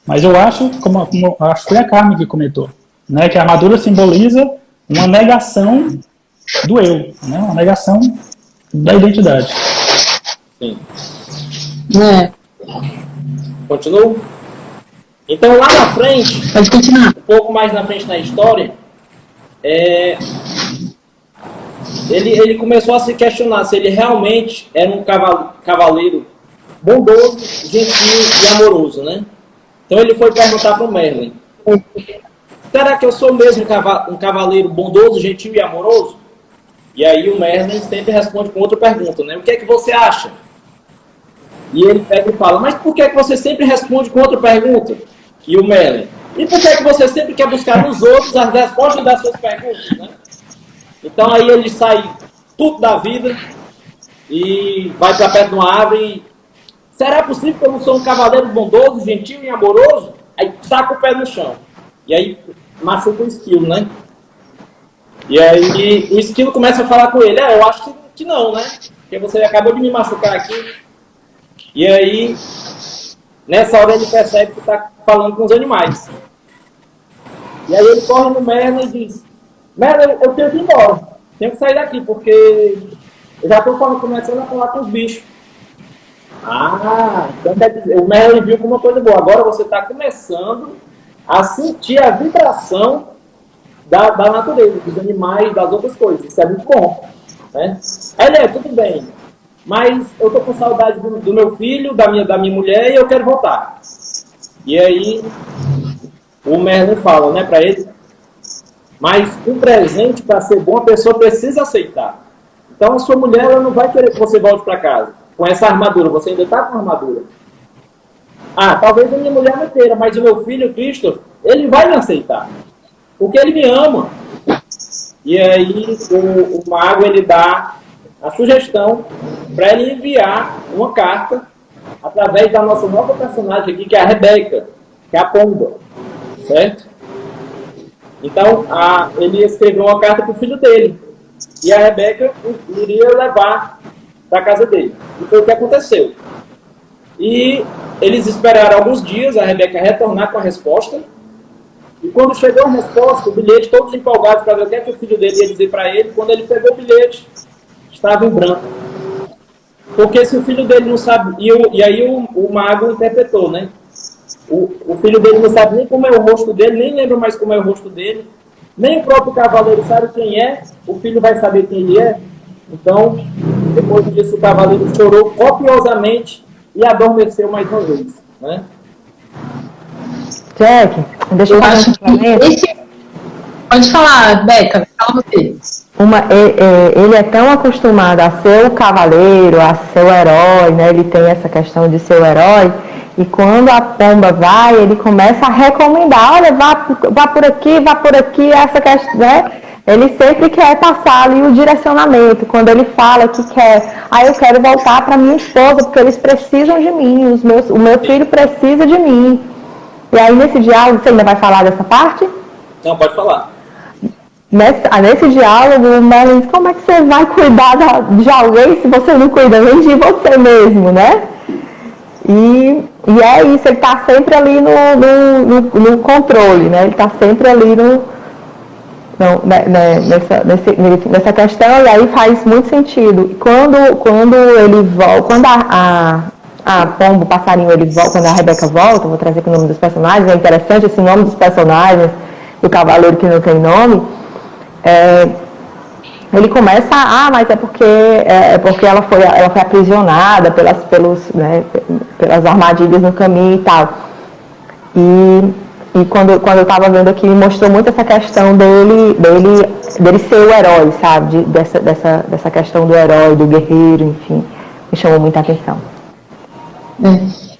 Mas eu acho, como acho que foi a Carmen que comentou, né, que a armadura simboliza uma negação do eu, né, uma negação da identidade. Sim. Continuo? Então, lá na frente, pode continuar. Um pouco mais na frente na história, ele começou a se questionar se ele realmente era um cavaleiro bondoso, gentil e amoroso, né? Então ele foi perguntar para o Merlin: será que eu sou mesmo um cavaleiro bondoso, gentil e amoroso? E aí o Merlin sempre responde com outra pergunta, né? O que é que você acha? E ele pega e fala: mas por que é que você sempre responde com outra pergunta? E o Merlin: e por que é que você sempre quer buscar nos outros as respostas das suas perguntas, né? Então aí ele sai tudo da vida e vai para perto de uma árvore e: será possível que eu não sou um cavaleiro bondoso, gentil e amoroso? Aí taca o pé no chão. E aí machuca o esquilo, né? E aí o esquilo começa a falar com ele: eu acho que não, né? Porque você acabou de me machucar aqui. E aí, nessa hora ele percebe que está falando com os animais. E aí ele corre no Merlin e diz: Merlin, eu tenho que ir embora. Tenho que sair daqui, porque eu já estou começando a falar com os bichos. Então quer dizer, o Merlin viu como uma coisa boa. Agora você está começando a sentir a vibração da natureza, dos animais, das outras coisas. Isso é muito bom. Né? Aí ele: tudo bem, mas eu estou com saudade do meu filho, da minha mulher, e eu quero voltar. E aí o Merlin fala, né, para ele: mas um presente, para ser bom, a pessoa precisa aceitar. Então a sua mulher, ela não vai querer que você volte para casa com essa armadura. Você ainda está com a armadura. Talvez a minha mulher não queira, mas o meu filho, Christopher, ele vai me aceitar, porque ele me ama. E aí o mago, ele dá a sugestão para ele enviar uma carta através da nossa nova personagem aqui, que é a Rebeca, que é a pomba, certo? Então ele escreveu uma carta para o filho dele e a Rebeca iria levar para casa dele. E foi o que aconteceu. E eles esperaram alguns dias a Rebeca retornar com a resposta. E quando chegou a resposta, o bilhete, todos empolgados para ver o que é que o filho dele ia dizer para ele, quando ele pegou o bilhete, estava em branco. Porque se o filho dele não sabe... E aí o mago interpretou, né? O filho dele não sabe nem como é o rosto dele, nem lembra mais como é o rosto dele, nem o próprio cavaleiro sabe quem é, o filho vai saber quem ele é. Então, depois disso, o cavaleiro chorou copiosamente e adormeceu mais uma vez, né? Jack, deixa eu fazer um complemento. Pode falar, Beca, fala você. Ele é tão acostumado a ser o cavaleiro, a ser o herói, né? Ele tem essa questão de ser o herói, e quando a pomba vai, ele começa a recomendar, olha, vá por aqui, essa questão, né? Ele sempre quer passar ali o direcionamento, quando ele fala que quer, eu quero voltar para minha esposa, porque eles precisam de mim, o meu filho precisa de mim. E aí nesse diálogo, você ainda vai falar dessa parte? Não, pode falar. Nesse diálogo, o Merlin diz, como é que você vai cuidar de alguém se você não cuida nem de você mesmo, né? E é isso, ele está sempre ali no controle, né? Ele está sempre ali nessa questão, e aí faz muito sentido. E quando ele volta, quando a Pombo, o passarinho, ele volta, quando a Rebeca volta, vou trazer aqui o nome dos personagens, é interessante esse nome dos personagens, do cavaleiro que não tem nome, ele começa, mas é porque ela foi aprisionada pelas armadilhas no caminho e tal. E quando eu estava vendo aqui, mostrou muito essa questão dele ser o herói, sabe? Dessa questão do herói, do guerreiro, enfim, me chamou muita atenção.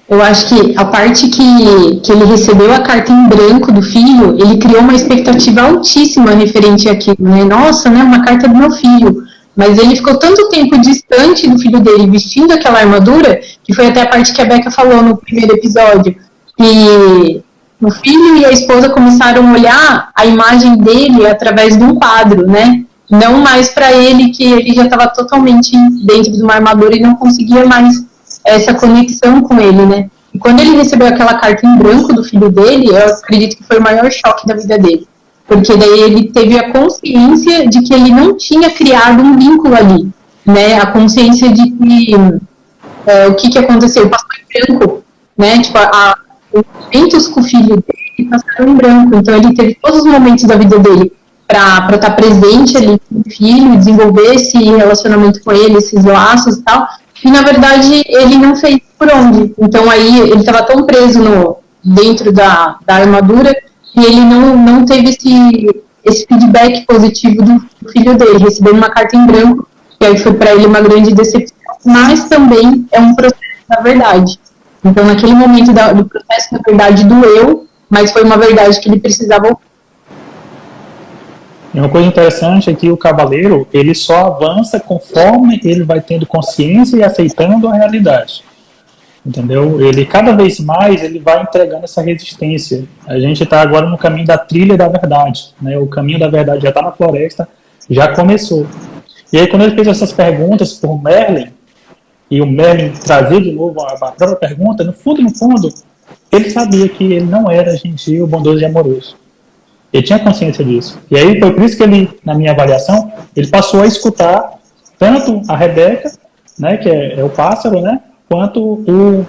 Eu acho que a parte que ele recebeu a carta em branco do filho, ele criou uma expectativa altíssima referente àquilo, né? Nossa, né, uma carta do meu filho. Mas ele ficou tanto tempo distante do filho dele, vestindo aquela armadura, que foi até a parte que a Becca falou no primeiro episódio, que o filho e a esposa começaram a olhar a imagem dele através de um quadro, né? Não mais para ele, que ele já estava totalmente dentro de uma armadura e não conseguia mais essa conexão com ele, né? E quando ele recebeu aquela carta em branco do filho dele, eu acredito que foi o maior choque da vida dele. Porque daí ele teve a consciência de que ele não tinha criado um vínculo ali, né? A consciência de que o que aconteceu, passou em branco, né? Tipo, os momentos com o filho dele passaram em branco. Então ele teve todos os momentos da vida dele para estar presente ali com o filho, desenvolver esse relacionamento com ele, esses laços e tal. E, na verdade, ele não fez por onde. Então, aí, ele estava tão preso dentro da armadura que ele não teve esse feedback positivo do filho dele, recebendo uma carta em branco, que aí foi para ele uma grande decepção, mas também é um processo da verdade. Então, naquele momento do processo da verdade doeu, mas foi uma verdade que ele precisava. E uma coisa interessante é que o cavaleiro, ele só avança conforme ele vai tendo consciência e aceitando a realidade. Entendeu? Ele, cada vez mais, ele vai entregando essa resistência. A gente está agora no caminho da trilha da verdade, né? O caminho da verdade já está na floresta, já começou. E aí, quando ele fez essas perguntas por Merlin, e o Merlin trazia de novo a própria pergunta, no fundo, ele sabia que ele não era gentil, bondoso e amoroso. Ele tinha consciência disso. E aí foi por isso que ele, na minha avaliação, ele passou a escutar tanto a Rebeca, né, que é o pássaro, né, quanto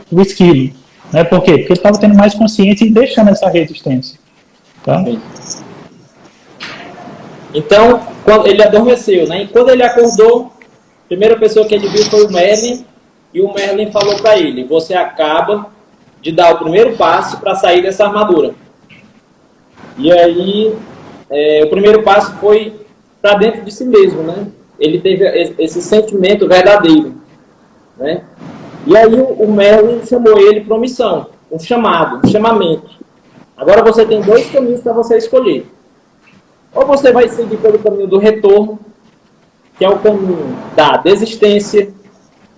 o esquilo. Né? Por quê? Porque ele estava tendo mais consciência e deixando essa resistência. Tá? Então, quando ele adormeceu, né? E quando ele acordou, a primeira pessoa que ele viu foi o Merlin, e o Merlin falou para ele, você acaba de dar o primeiro passo para sair dessa armadura. E aí, o primeiro passo foi para dentro de si mesmo, né? Ele teve esse sentimento verdadeiro, né? E aí o Merlin chamou ele para uma missão, um chamado, um chamamento. Agora você tem dois caminhos para você escolher. Ou você vai seguir pelo caminho do retorno, que é o caminho da desistência,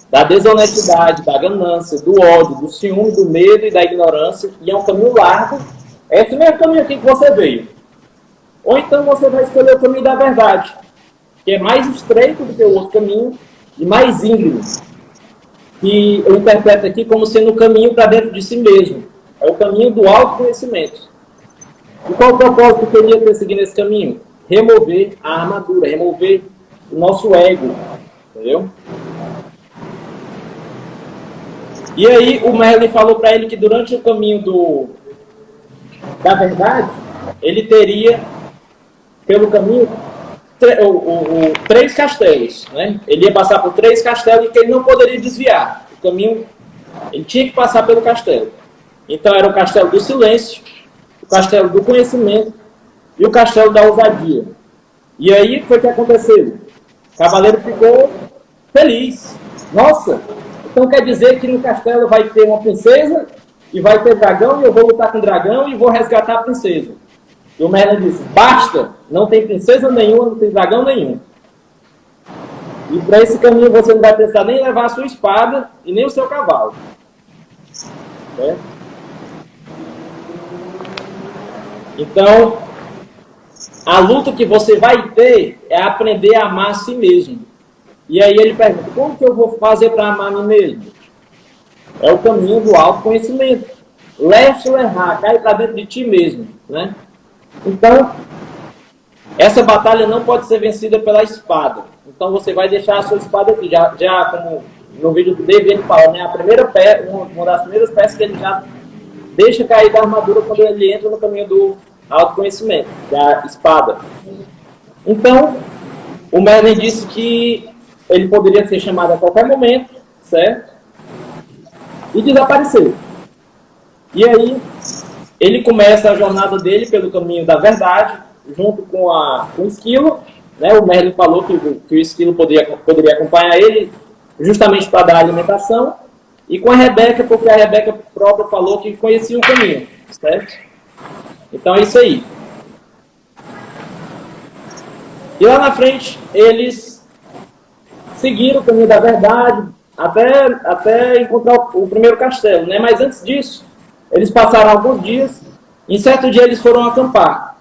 da desonestidade, da ganância, do ódio, do ciúme, do medo e da ignorância, e é um caminho largo. É esse mesmo caminho aqui que você veio. Ou então você vai escolher o caminho da verdade, que é mais estreito do que o outro caminho e mais íngreme, que eu interpreto aqui como sendo o caminho para dentro de si mesmo. É o caminho do autoconhecimento. E qual o propósito que ele ia perseguir nesse caminho? Remover a armadura, remover o nosso ego. Entendeu? E aí o Merlin falou para ele que durante o caminho da verdade, ele teria, pelo caminho, 3 castelos. Né? Ele ia passar por 3 castelos que ele não poderia desviar. O caminho, ele tinha que passar pelo castelo. Então era o castelo do silêncio, o castelo do conhecimento e o castelo da ousadia. E aí foi o que aconteceu. O cavaleiro ficou feliz. Nossa, então quer dizer que no castelo vai ter uma princesa e vai ter dragão, e eu vou lutar com o dragão e vou resgatar a princesa. E o Merlin disse, basta, não tem princesa nenhuma, não tem dragão nenhum. E para esse caminho você não vai precisar nem levar a sua espada e nem o seu cavalo. Certo? Então, a luta que você vai ter é aprender a amar a si mesmo. E aí ele pergunta, como que eu vou fazer para amar a mim mesmo? É o caminho do autoconhecimento. Leste ou errar, cai para dentro de ti mesmo. Né? Então, essa batalha não pode ser vencida pela espada. Então você vai deixar a sua espada aqui. Já como no vídeo do David ele fala, né? Uma das primeiras peças que ele já deixa cair da armadura quando ele entra no caminho do autoconhecimento, que é a espada. Então, o Merlin disse que ele poderia ser chamado a qualquer momento, certo? E desapareceu. E aí, ele começa a jornada dele pelo caminho da verdade, junto com o esquilo, né? O Merlin falou que o esquilo poderia acompanhar ele, justamente para dar alimentação, e com a Rebeca, porque a Rebeca própria falou que conhecia o caminho, certo? Então é isso aí. E lá na frente, eles seguiram o caminho da verdade, até encontrar o primeiro castelo, né? Mas antes disso, eles passaram alguns dias, em certo dia eles foram acampar.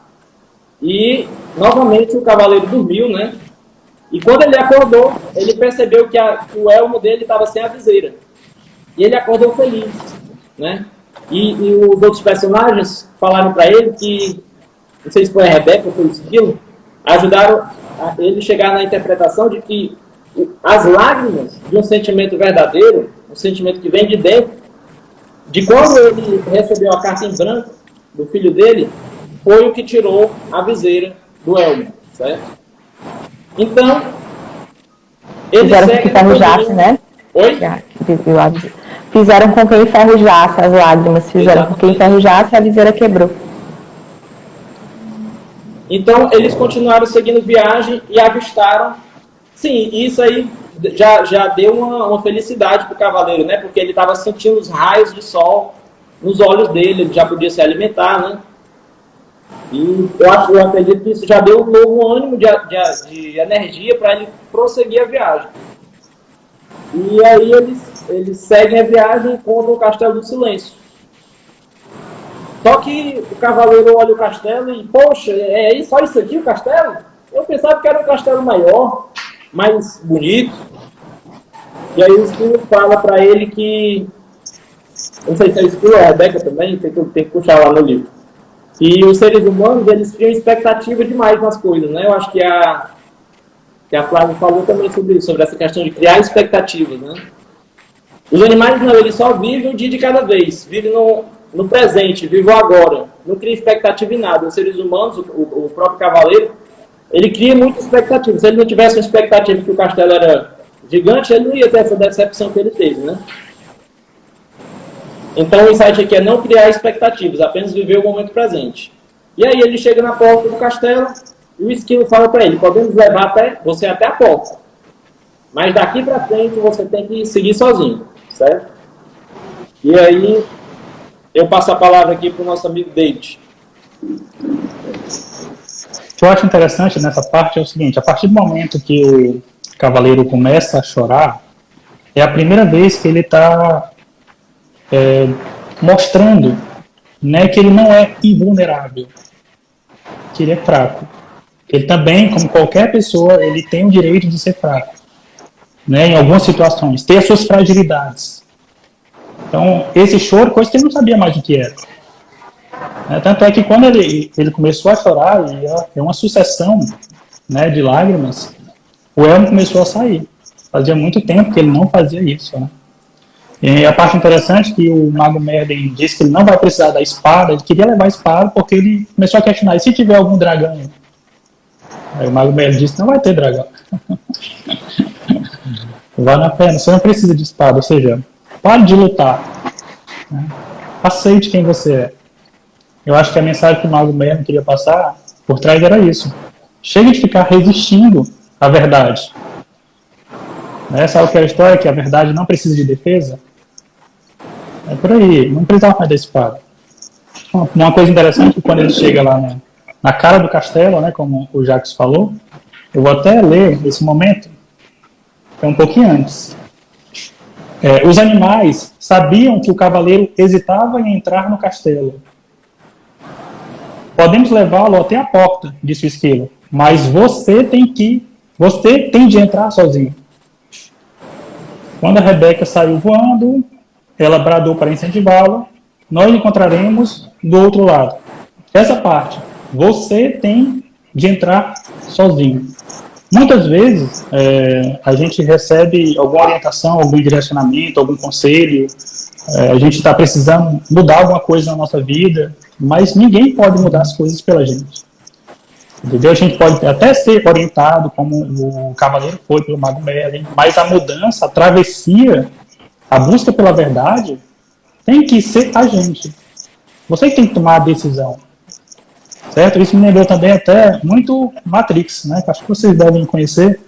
E, novamente, o cavaleiro dormiu, né? E quando ele acordou, ele percebeu que o elmo dele estava sem a viseira. E ele acordou feliz, né? E os outros personagens falaram para ele que, não sei se foi a Rebeca ou foi o Esquilo, ajudaram ele chegar na interpretação de que as lágrimas de um sentimento verdadeiro, um sentimento que vem de dentro, de quando ele recebeu a carta em branco do filho dele, foi o que tirou a viseira do elmo, certo? Então, ele fizeram com que enferrujasse, né? Oi? Fizeram com que enferrujasse as lágrimas, fizeram Exatamente. com que enferrujasse, a viseira quebrou. Então, eles continuaram seguindo viagem e avistaram. Sim, isso aí já deu uma felicidade para o cavaleiro, né? Porque ele estava sentindo os raios de sol nos olhos dele, ele já podia se alimentar, né? E eu acredito que isso já deu um novo ânimo de energia para ele prosseguir a viagem. E aí eles seguem a viagem e encontram o Castelo do Silêncio. Só que o cavaleiro olha o castelo e, poxa, só isso aqui o castelo? Eu pensava que era um castelo maior, mais bonito. E aí o Esquilo fala para ele que, não sei se é o Esquilo ou a Rebeca também, tem que puxar lá no livro. E os seres humanos, eles criam expectativa demais nas coisas, né? Eu acho que a Flávia falou também sobre isso, sobre essa questão de criar expectativas, né? Os animais não, eles só vivem um dia de cada vez, vivem no presente, vivem o agora, não cria expectativa em nada. Os seres humanos, o próprio cavaleiro, ele cria muita expectativa. Se ele não tivesse uma expectativa que o castelo era gigante, ele não ia ter essa decepção que ele teve, né? Então o insight aqui é não criar expectativas, apenas viver o momento presente. E aí ele chega na porta do castelo e o Esquilo fala para ele, podemos levar você até a porta, mas daqui para frente você tem que seguir sozinho, certo? E aí eu passo a palavra aqui para o nosso amigo David. O que eu acho interessante nessa parte é o seguinte, a partir do momento que o cavaleiro começa a chorar, é a primeira vez que ele está mostrando, né, que ele não é invulnerável, que ele é fraco. Ele também, como qualquer pessoa, ele tem o direito de ser fraco, né, em algumas situações, ter as suas fragilidades. Então, esse choro, coisa que ele não sabia mais o que era. Tanto é que quando ele começou a chorar, e é uma sucessão, né, de lágrimas, o elmo começou a sair. Fazia muito tempo que ele não fazia isso, né? E a parte interessante é que o Mago Merlin disse que ele não vai precisar da espada, ele queria levar a espada porque ele começou a questionar, e se tiver algum dragão? Aí o Mago Merlin disse, não vai ter dragão. Vai na pena, você não precisa de espada, ou seja, pare de lutar. Né? Aceite quem você é. Eu acho que a mensagem que o Mago Merlin queria passar por trás era isso. Chega de ficar resistindo à verdade. Sabe aquela história que a verdade não precisa de defesa? É por aí, não precisava mais da espada. Uma coisa interessante, quando ele chega lá na cara do castelo, né, como o Jacques falou, eu vou até ler esse momento, é um pouquinho antes. Os animais sabiam que o cavaleiro hesitava em entrar no castelo. Podemos levá-lo até a porta, disse o esquilo, mas você tem de entrar sozinho. Quando a Rebeca saiu voando, ela bradou para incentivá-lo, nós encontraremos do outro lado. Essa parte, você tem de entrar sozinho. Muitas vezes a gente recebe alguma orientação, algum direcionamento, algum conselho, a gente está precisando mudar alguma coisa na nossa vida, mas ninguém pode mudar as coisas pela gente. Entendeu? A gente pode até ser orientado, como o cavaleiro foi pelo Mago Merlin, mas a mudança, a travessia, a busca pela verdade, tem que ser a gente. Você que tem que tomar a decisão. Certo? Isso me lembrou também até muito Matrix, né? Acho que vocês devem conhecer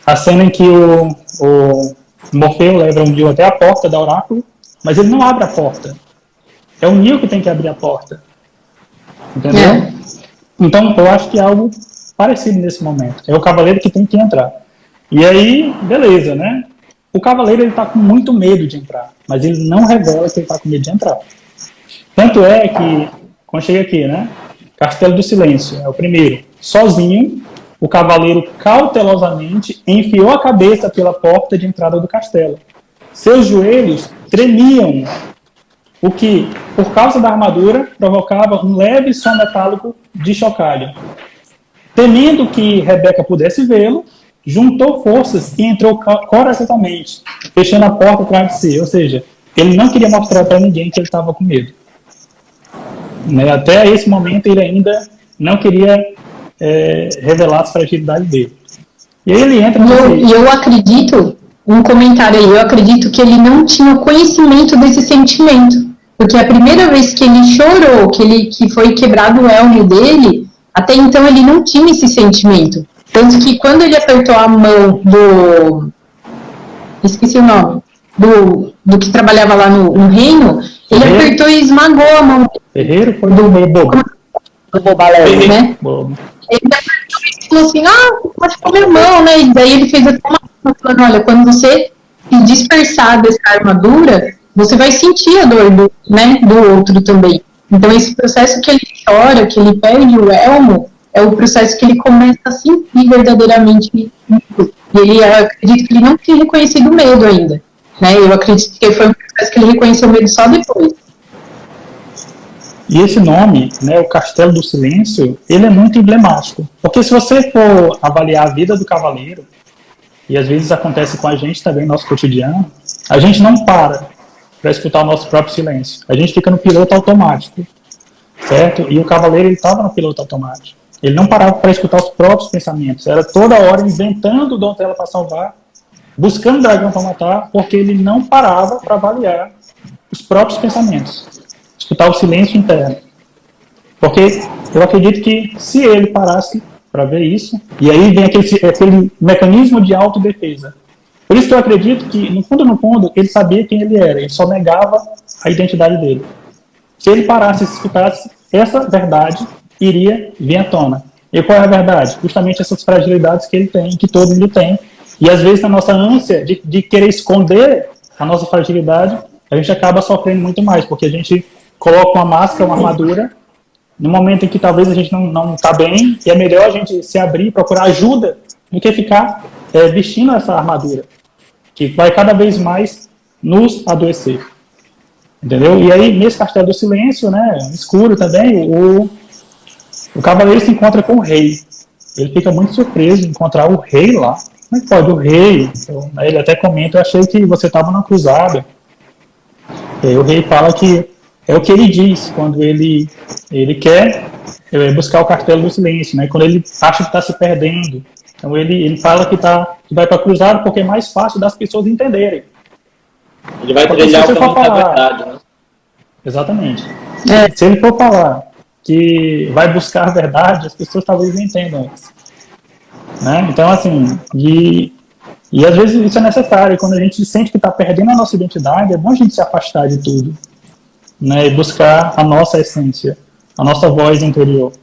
a cena em que o Morfeu leva um Neo até a porta da oráculo, mas ele não abre a porta. É o Neo que tem que abrir a porta. Entendeu? Então, eu acho que é algo parecido nesse momento. É o cavaleiro que tem que entrar. E aí, beleza, né? O cavaleiro, ele tá com muito medo de entrar, mas ele não revela que ele tá com medo de entrar. Tanto é que, quando chega aqui, né? Castelo do Silêncio, é o primeiro. Sozinho, o cavaleiro cautelosamente enfiou a cabeça pela porta de entrada do castelo. Seus joelhos tremiam, o que, por causa da armadura, provocava um leve som metálico de chocalho. Temendo que Rebeca pudesse vê-lo, juntou forças e entrou corajosamente, fechando a porta atrás de si. Ou seja, ele não queria mostrar para ninguém que ele estava com medo. Até esse momento ele ainda não queria revelar as fragilidades dele. E aí ele entra... E eu acredito, um comentário aí, eu acredito que ele não tinha conhecimento desse sentimento. Porque a primeira vez que ele chorou, que foi quebrado o elmo dele, até então ele não tinha esse sentimento. Tanto que quando ele apertou a mão do... esqueci o nome. Do que trabalhava lá no reino, ele apertou e esmagou a mão. Ferreiro foi do meio bobo. Do Bobalé, né? Bobo. Ele apertou e falou assim, pode comer a mão, né? E daí ele fez até uma falando, olha, quando você se dispersar dessa armadura, você vai sentir a dor do outro também. Então esse processo que ele chora, que ele perde o elmo, é o processo que ele começa a sentir verdadeiramente. E ele, eu acredito que ele não tinha reconhecido o medo ainda. Né? Eu acredito que foi um processo que ele reconheceu o medo só depois. E esse nome, né, o Castelo do Silêncio, ele é muito emblemático. Porque se você for avaliar a vida do cavaleiro, e às vezes acontece com a gente também no nosso cotidiano, a gente não para escutar o nosso próprio silêncio. A gente fica no piloto automático, certo? E o cavaleiro, ele estava no piloto automático. Ele não parava para escutar os próprios pensamentos. Era toda hora inventando donzela para salvar, buscando dragão para matar, porque ele não parava para avaliar os próprios pensamentos. Escutar o silêncio interno. Porque eu acredito que se ele parasse para ver isso, e aí vem aquele mecanismo de autodefesa. Por isso que eu acredito que, no fundo, ele sabia quem ele era, ele só negava a identidade dele. Se ele parasse e escutasse, essa verdade iria vir à tona. E qual é a verdade? Justamente essas fragilidades que ele tem, que todo mundo tem. E às vezes, na nossa ânsia de querer esconder a nossa fragilidade, a gente acaba sofrendo muito mais, porque a gente coloca uma máscara, uma armadura, no momento em que talvez a gente não está bem, e é melhor a gente se abrir, procurar ajuda, do que ficar vestindo essa armadura, que vai cada vez mais nos adoecer. Entendeu? E aí, nesse Castelo do Silêncio, né, escuro também, o cavaleiro se encontra com o rei. Ele fica muito surpreso de encontrar o rei lá. Como é que pode o rei? Ele até comenta, eu achei que você estava na cruzada. O rei fala que é o que ele diz quando ele quer buscar o Castelo do Silêncio, né? Quando ele acha que está se perdendo. Então ele fala que vai para a cruzada porque é mais fácil das pessoas entenderem. Ele vai trilhar o caminho da verdade, né? Exatamente. Se ele for falar que vai buscar a verdade, as pessoas talvez não entendam isso. Né? Então, assim, e às vezes isso é necessário. Quando a gente sente que está perdendo a nossa identidade, é bom a gente se afastar de tudo, né? E buscar a nossa essência, a nossa voz interior.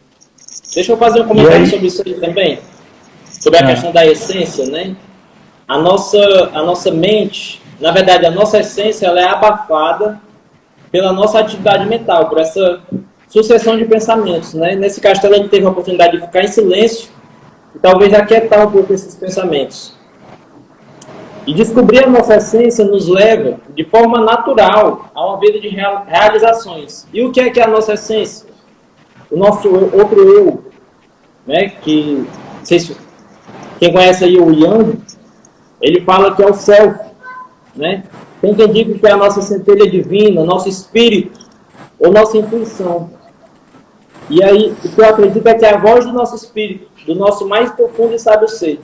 Deixa eu fazer um comentário sobre isso aí também, sobre a questão da essência, né? A nossa mente, na verdade, a nossa essência, ela é abafada pela nossa atividade mental, por essa sucessão de pensamentos, né? Nesse castelo, a gente teve a oportunidade de ficar em silêncio e talvez aquietar um pouco esses pensamentos. E descobrir a nossa essência nos leva, de forma natural, a uma vida de realizações. E o que é a nossa essência? O nosso outro eu, né? Que, quem conhece aí o Yang, ele fala que é o self, né? Tem quem diga que é a nossa centelha divina, nosso espírito, ou nossa intuição. E aí, o que eu acredito é que é a voz do nosso espírito, do nosso mais profundo e sábio ser,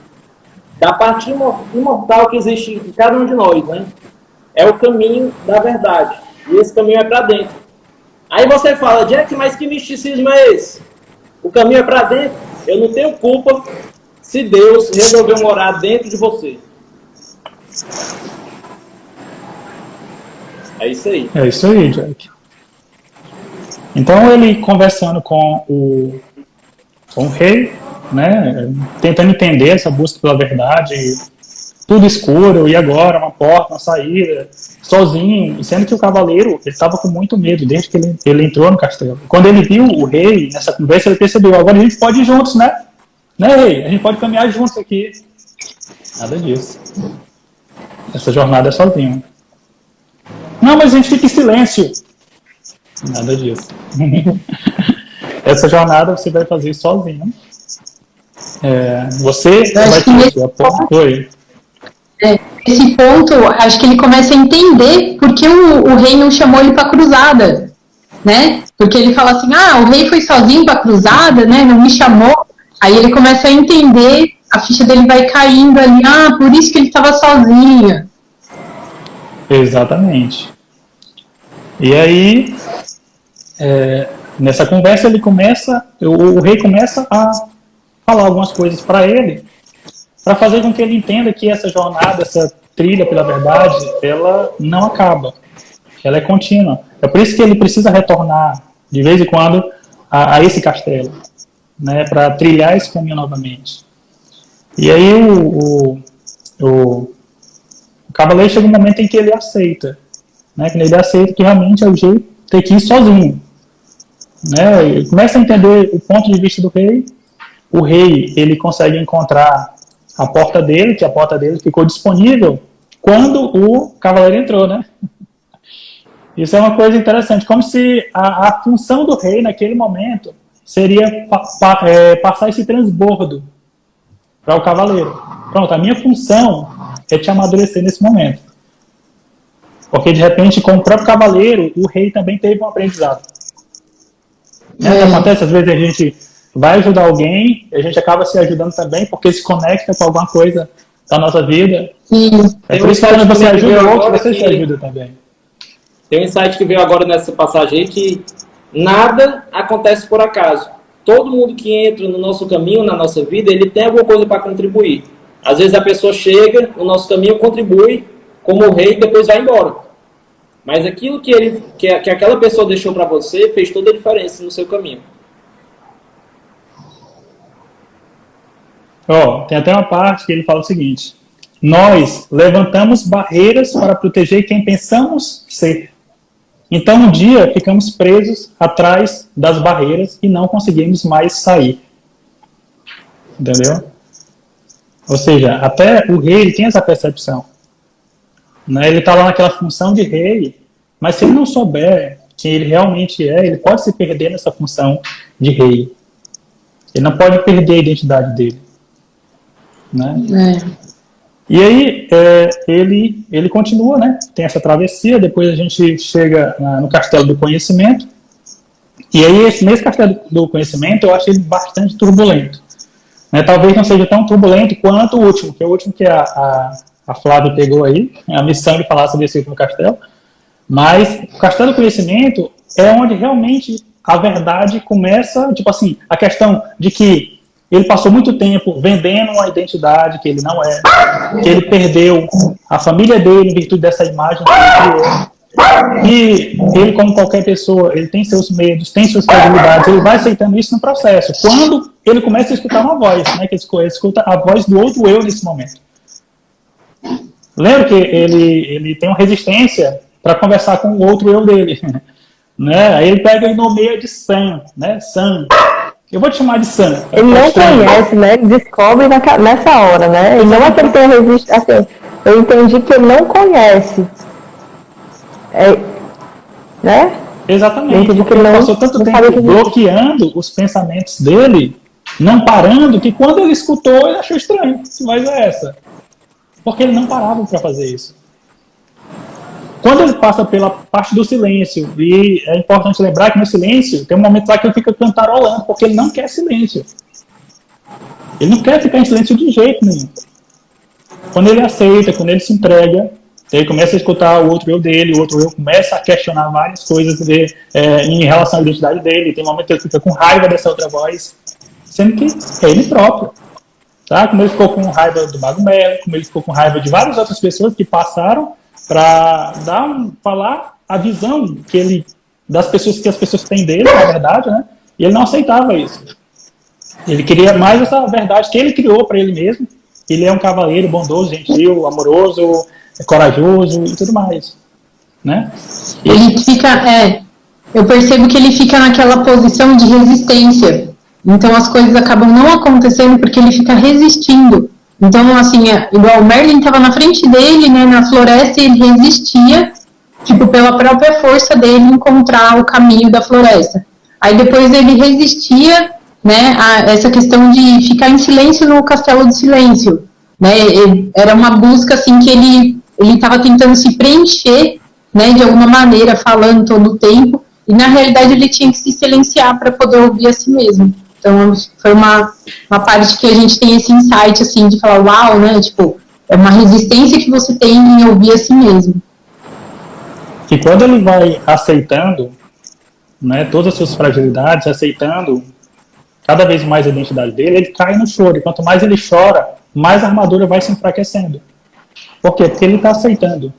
da parte imortal que existe em cada um de nós, né? É o caminho da verdade. E esse caminho é para dentro. Aí você fala, Jack, mas que misticismo é esse? O caminho é para dentro. Eu não tenho culpa se Deus resolveu morar dentro de você. É isso aí. É isso aí, Jack. Então ele conversando com o rei, né, tentando entender essa busca pela verdade, tudo escuro, e agora uma porta, uma saída, sozinho, sendo que o cavaleiro ele estava com muito medo desde que ele entrou no castelo. Quando ele viu o rei nessa conversa, ele percebeu, agora a gente pode ir juntos, né? Né, rei? A gente pode caminhar juntos aqui. Nada disso. Essa jornada é sozinho. Não, mas a gente fica em silêncio. Nada disso. Essa jornada você vai fazer sozinho. Você vai ter sua porta. Esse ponto, acho que ele começa a entender porque o rei não chamou ele para cruzada, né? Porque ele fala assim, o rei foi sozinho para cruzada, né? Não me chamou. Aí ele começa a entender, a ficha dele vai caindo ali, por isso que ele estava sozinho. Exatamente. E aí, nessa conversa o rei começa a falar algumas coisas para ele, para fazer com que ele entenda que essa jornada, essa trilha pela verdade, ela não acaba, ela é contínua. É por isso que ele precisa retornar de vez em quando a esse castelo, né, para trilhar esse caminho novamente. E aí o cavaleiro chega um momento em que ele aceita, né, que ele aceita que realmente é o jeito de ter que ir sozinho, né, ele começa a entender o ponto de vista do rei. O rei, ele consegue encontrar a porta dele, que a porta dele ficou disponível quando o cavaleiro entrou, né? Isso é uma coisa interessante, como se a função do rei naquele momento seria passar esse transbordo para o cavaleiro. Pronto, a minha função é te amadurecer nesse momento. Porque de repente, com o próprio cavaleiro, o rei também teve um aprendizado. Acontece, às vezes a gente vai ajudar alguém, a gente acaba se ajudando também, porque se conecta com alguma coisa da nossa vida. Sim. É por isso que quando você ajuda o outro, você se ajuda também. Tem um insight que veio agora nessa passagem aí, que nada acontece por acaso. Todo mundo que entra no nosso caminho, na nossa vida, ele tem alguma coisa para contribuir. Às vezes a pessoa chega no nosso caminho, contribui como o rei e depois vai embora. Mas aquilo que aquela pessoa deixou para você fez toda a diferença no seu caminho. Tem até uma parte que ele fala o seguinte: nós levantamos barreiras para proteger quem pensamos ser. Então um dia ficamos presos atrás das barreiras e não conseguimos mais sair. Entendeu? Ou seja, até o rei ele tem essa percepção. Né? Ele está lá naquela função de rei, mas se ele não souber quem ele realmente é, ele pode se perder nessa função de rei. Ele não pode perder a identidade dele. Né? E aí ele continua, né? Tem essa travessia, depois a gente chega no Castelo do Conhecimento, e aí nesse Castelo do Conhecimento eu achei ele bastante turbulento, né? Talvez não seja tão turbulento quanto o último, que é o último que a Flávia pegou aí, a missão de falar sobre esse último castelo, mas o Castelo do Conhecimento é onde realmente a verdade começa, tipo assim, a questão de que ele passou muito tempo vendendo uma identidade que ele não é, que ele perdeu a família dele em virtude dessa imagem que ele criou. E ele, como qualquer pessoa, ele tem seus medos, tem suas fragilidades, ele vai aceitando isso no processo. Quando ele começa a escutar uma voz, né, que ele escuta a voz do outro eu nesse momento. Lembra que ele tem uma resistência para conversar com o outro eu dele. Né? Aí ele pega e nomeia de Sam, né? Sam. Eu vou te chamar de Sam. Ele não conhece, né? Ele descobre nessa hora, né? E não é que ele tenha resistência. Assim, eu entendi que ele não conhece. Né? Exatamente. Porque ele passou tanto tempo bloqueando os pensamentos dele, não parando, que quando ele escutou, ele achou estranho. Que voz é essa? Porque ele não parava para fazer isso. Quando ele passa pela parte do silêncio, e é importante lembrar que no silêncio tem um momento lá que ele fica cantarolando, porque ele não quer silêncio. Ele não quer ficar em silêncio de jeito nenhum. Quando ele aceita, quando ele se entrega, ele começa a escutar o outro eu dele, o outro eu começa a questionar várias coisas em relação à identidade dele. Tem um momento que ele fica com raiva dessa outra voz, sendo que é ele próprio. Tá? Como ele ficou com raiva do Mago Merlin, como ele ficou com raiva de várias outras pessoas que passaram para falar a visão das pessoas que as pessoas têm dele, na verdade, né? E ele não aceitava isso. Ele queria mais essa verdade que ele criou para ele mesmo. Ele é um cavaleiro bondoso, gentil, amoroso, corajoso e tudo mais, né? Ele fica, eu percebo que ele fica naquela posição de resistência. Então as coisas acabam não acontecendo porque ele fica resistindo. Então, assim, igual o Merlin estava na frente dele, né, na floresta, e ele resistia, tipo, pela própria força dele encontrar o caminho da floresta. Aí depois ele resistia, né, a essa questão de ficar em silêncio no Castelo do Silêncio, né? Era uma busca, assim, que ele estava tentando se preencher, né, de alguma maneira, falando todo o tempo, e na realidade ele tinha que se silenciar para poder ouvir a si mesmo. Então, foi uma parte que a gente tem esse insight, assim, de falar, uau, né, tipo, é uma resistência que você tem em ouvir a si mesmo. E quando ele vai aceitando, né, todas as suas fragilidades, aceitando cada vez mais a identidade dele, ele cai no choro. E quanto mais ele chora, mais a armadura vai se enfraquecendo. Por quê? Porque ele está aceitando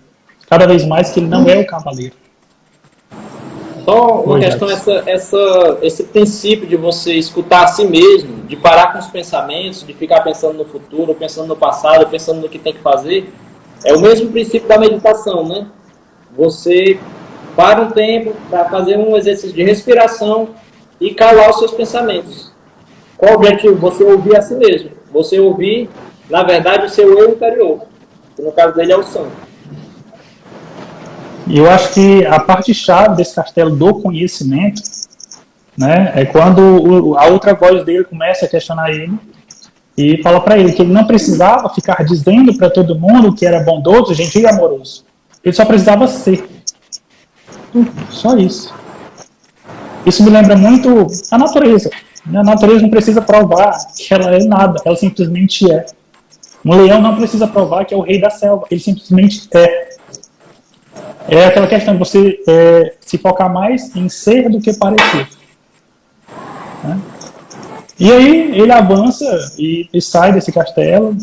cada vez mais que ele não é o cavaleiro. Só uma questão, esse princípio de você escutar a si mesmo, de parar com os pensamentos, de ficar pensando no futuro, pensando no passado, pensando no que tem que fazer, é o mesmo princípio da meditação, né? Você para um tempo para fazer um exercício de respiração e calar os seus pensamentos. Qual o objetivo? Você ouvir a si mesmo. Você ouvir, na verdade, o seu eu interior, que no caso dele é o santo. E eu acho que a parte-chave desse castelo do conhecimento, né, é quando a outra voz dele começa a questionar ele e fala para ele que ele não precisava ficar dizendo para todo mundo que era bondoso, gentil e amoroso. Ele só precisava ser. Só isso. Isso me lembra muito a natureza. A natureza não precisa provar que ela é nada, ela simplesmente é. Um leão não precisa provar que é o rei da selva, ele simplesmente é. É aquela questão de você se focar mais em ser do que parecer. Né? E aí ele avança e sai desse castelo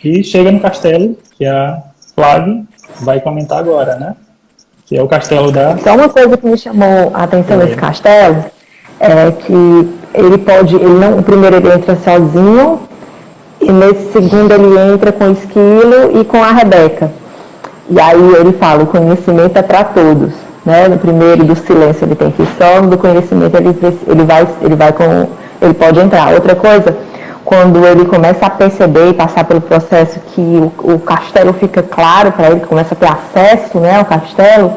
e chega no castelo que a Flávia vai comentar agora, né? Que é o castelo da... Então uma coisa que me chamou a atenção nesse castelo é que o primeiro ele entra sozinho e nesse segundo ele entra com o Esquilo e com a Rebeca. E aí ele fala, o conhecimento é para todos, né? No primeiro do silêncio ele tem que ir só, no do conhecimento ele pode entrar. Outra coisa, quando ele começa a perceber e passar pelo processo que o castelo fica claro para ele, começa a ter acesso, né, ao castelo,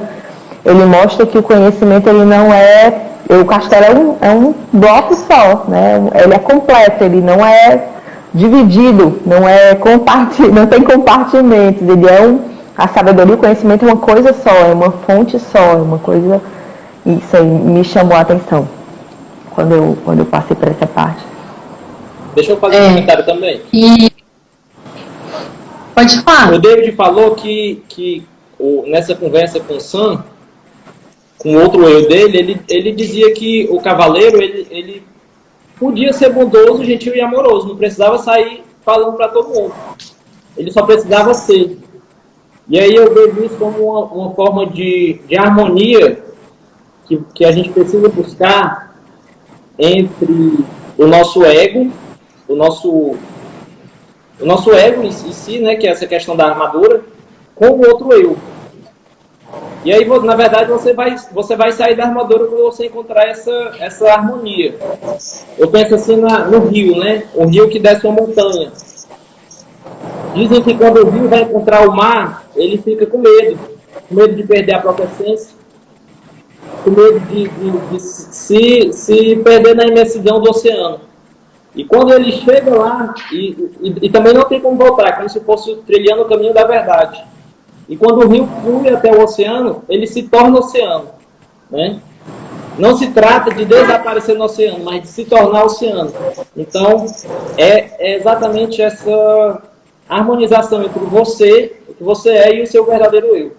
ele mostra que o conhecimento ele não é, o castelo é um bloco só, né? Ele é completo, ele não é dividido, não tem compartimentos, ele é a sabedoria e o conhecimento é uma coisa só, é uma fonte só, é uma coisa... Isso aí me chamou a atenção quando eu passei por essa parte. Deixa eu fazer um comentário também. Pode falar. O David falou que nessa conversa com o Sam, com outro eu dele, ele dizia que o cavaleiro, ele podia ser bondoso, gentil e amoroso, não precisava sair falando para todo mundo. Ele só precisava ser. E aí eu vejo isso como uma forma de harmonia que a gente precisa buscar entre o nosso ego, o nosso ego em si, né, que é essa questão da armadura, com o outro eu. E aí, na verdade, você vai sair da armadura quando você encontrar essa harmonia. Eu penso assim no rio, né? O rio que desce uma montanha. Dizem que quando o rio vai encontrar o mar, ele fica com medo de perder a própria essência, com medo de se perder na imensidão do oceano. E quando ele chega lá, e também não tem como voltar, como se fosse trilhando o caminho da verdade. E quando o rio flui até o oceano, ele se torna oceano, né? Não se trata de desaparecer no oceano, mas de se tornar oceano. Então, é exatamente essa harmonização entre você, o que você é, e o seu verdadeiro eu.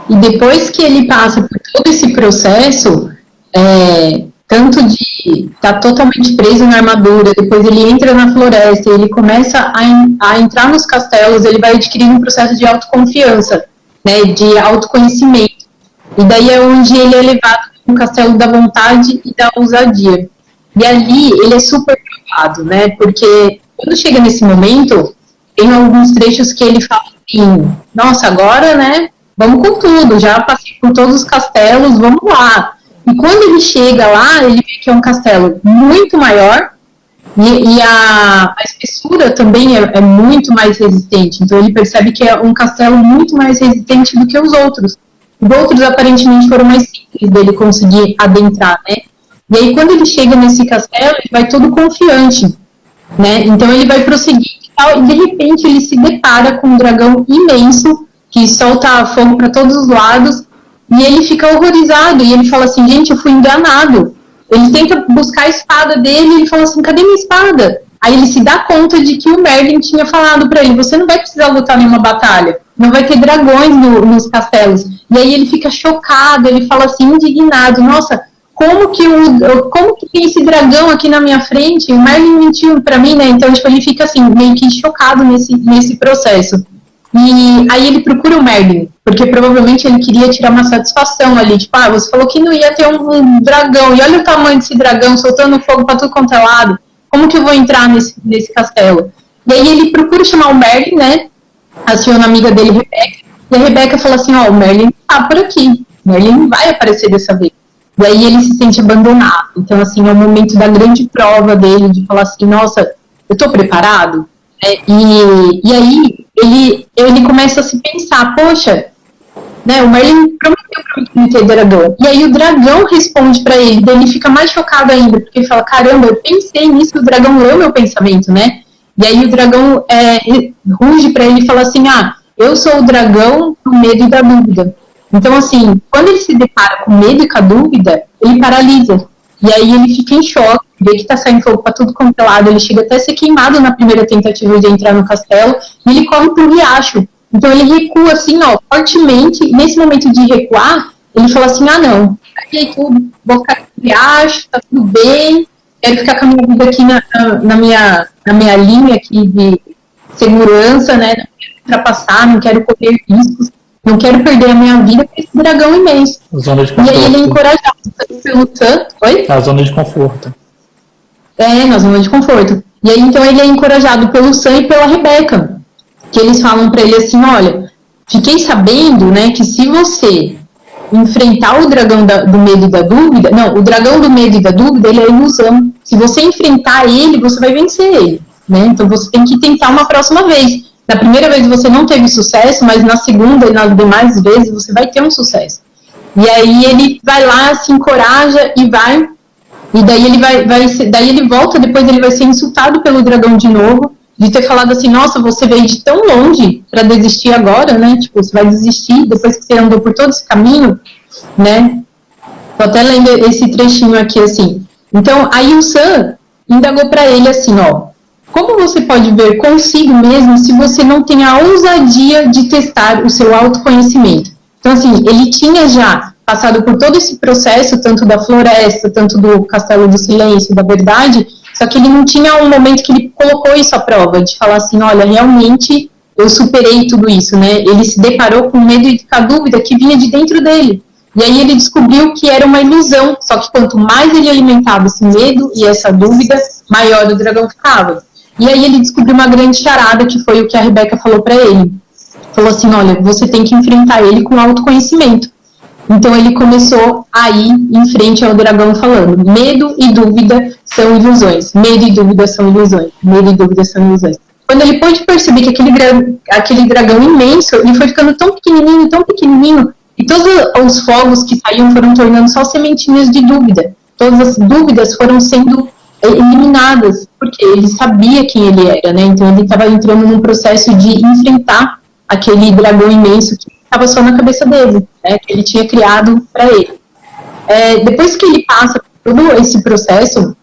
E depois que ele passa por todo esse processo, tanto de estar totalmente preso na armadura, depois ele entra na floresta, ele começa a entrar nos castelos, ele vai adquirindo um processo de autoconfiança, né, de autoconhecimento. E daí é onde ele é levado no castelo da vontade e da ousadia. E ali ele é super provado, né, porque quando chega nesse momento, tem alguns trechos que ele fala assim, nossa, agora, né, vamos com tudo, já passei por todos os castelos, vamos lá. E quando ele chega lá, ele vê que é um castelo muito maior e a espessura também é muito mais resistente. Então ele percebe que é um castelo muito mais resistente do que os outros. Os outros aparentemente foram mais simples dele conseguir adentrar, né? E aí quando ele chega nesse castelo, ele vai todo confiante, né? Então ele vai prosseguir e tal, e de repente ele se depara com um dragão imenso que solta fogo para todos os lados. E ele fica horrorizado, e ele fala assim, gente, eu fui enganado. Ele tenta buscar a espada dele, e ele fala assim, cadê minha espada? Aí ele se dá conta de que o Merlin tinha falado para ele, você não vai precisar lutar nenhuma batalha, não vai ter dragões nos castelos. E aí ele fica chocado, ele fala assim, indignado, nossa, como que tem esse dragão aqui na minha frente? O Merlin mentiu para mim, né? Então tipo, ele fica assim, meio que chocado nesse processo. E aí ele procura o Merlin, porque provavelmente ele queria tirar uma satisfação ali, tipo, você falou que não ia ter um dragão, e olha o tamanho desse dragão, soltando fogo pra tudo quanto é lado, como que eu vou entrar nesse castelo? E aí ele procura chamar o Merlin, né, aciona a amiga dele, Rebeca, e a Rebeca fala assim, o Merlin tá por aqui, o Merlin não vai aparecer dessa vez. E aí ele se sente abandonado, então assim, é o momento da grande prova dele, de falar assim, nossa, eu tô preparado? E aí ele começa a se pensar, poxa, né, o Merlin prometeu pra mim que não ter dragão. E aí o dragão responde pra ele, daí ele fica mais chocado ainda, porque ele fala, caramba, eu pensei nisso, o dragão leu meu pensamento, né? E aí o dragão ruge pra ele e fala assim, eu sou o dragão do medo e da dúvida. Então assim, quando ele se depara com medo e com a dúvida, ele paralisa. E aí ele fica em choque, vê que tá saindo fogo pra tudo quanto é lado, ele chega até a ser queimado na primeira tentativa de entrar no castelo, e ele corre pro riacho. Então ele recua assim, fortemente, e nesse momento de recuar, ele fala assim, não, aí tudo, vou ficar no riacho, tá tudo bem, quero ficar com a minha vida aqui na minha linha aqui de segurança, né, não quero ultrapassar, não quero correr riscos, não quero perder a minha vida com esse dragão imenso. Zona de e conforto. aí ele é encorajado pelo Sam. Oi? A zona de conforto. Na zona de conforto. E aí então ele é encorajado pelo Sam e pela Rebeca, que eles falam pra ele assim, olha, fiquei sabendo, né, que se você enfrentar o dragão do medo e da dúvida, o dragão do medo e da dúvida, ele é ilusão. Se você enfrentar ele, você vai vencer ele, né? Então você tem que tentar uma próxima vez. Na primeira vez você não teve sucesso, mas na segunda e nas demais vezes você vai ter um sucesso. E aí ele vai lá, se encoraja e vai. E daí ele volta, depois ele vai ser insultado pelo dragão de novo, de ter falado assim, nossa, você veio de tão longe para desistir agora, né? Tipo, você vai desistir depois que você andou por todo esse caminho, né? Tô até lendo esse trechinho aqui, assim. Então, aí o Sam indagou para ele assim, como você pode ver consigo mesmo se você não tem a ousadia de testar o seu autoconhecimento? Então, assim, ele tinha já passado por todo esse processo, tanto da floresta, tanto do castelo do silêncio, da verdade, só que ele não tinha um momento que ele colocou isso à prova, de falar assim, olha, realmente eu superei tudo isso, né? Ele se deparou com medo e com a dúvida que vinha de dentro dele. E aí ele descobriu que era uma ilusão, só que quanto mais ele alimentava esse medo e essa dúvida, maior o dragão ficava. E aí ele descobriu uma grande charada, que foi o que a Rebeca falou para ele. Falou assim, olha, você tem que enfrentar ele com autoconhecimento. Então ele começou a ir em frente ao dragão falando, medo e dúvida são ilusões, medo e dúvida são ilusões, medo e dúvida são ilusões. Quando ele pôde perceber que aquele dragão imenso, ele foi ficando tão pequenininho, e todos os fogos que saíam foram tornando só sementinhas de dúvida. Todas as dúvidas foram sendo eliminadas, porque ele sabia quem ele era, né? Então ele estava entrando num processo de enfrentar aquele dragão imenso que estava só na cabeça dele, né? Que ele tinha criado para ele. Depois que ele passa por todo esse processo,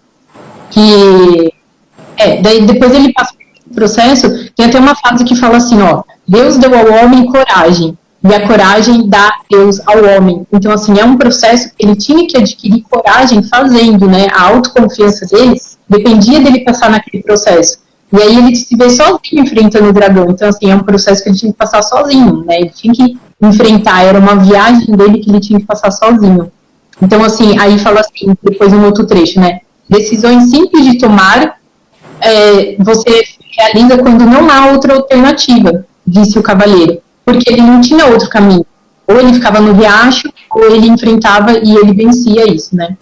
depois ele passa por esse processo, tem até uma frase que fala assim, ó, Deus deu ao homem coragem, e a coragem dá Deus ao homem. Então, assim, é um processo que ele tinha que adquirir coragem fazendo, né? A autoconfiança dele dependia dele passar naquele processo. E aí ele se vê sozinho enfrentando o dragão. Então, assim, é um processo que ele tinha que passar sozinho, né? Ele tinha que enfrentar, era uma viagem dele que ele tinha que passar sozinho. Então, assim, aí fala assim, depois um outro trecho, né? Decisões simples de tomar, você realiza quando não há outra alternativa, disse o cavaleiro. Porque ele não tinha outro caminho. Ou ele ficava no riacho, ou ele enfrentava e ele vencia isso, né?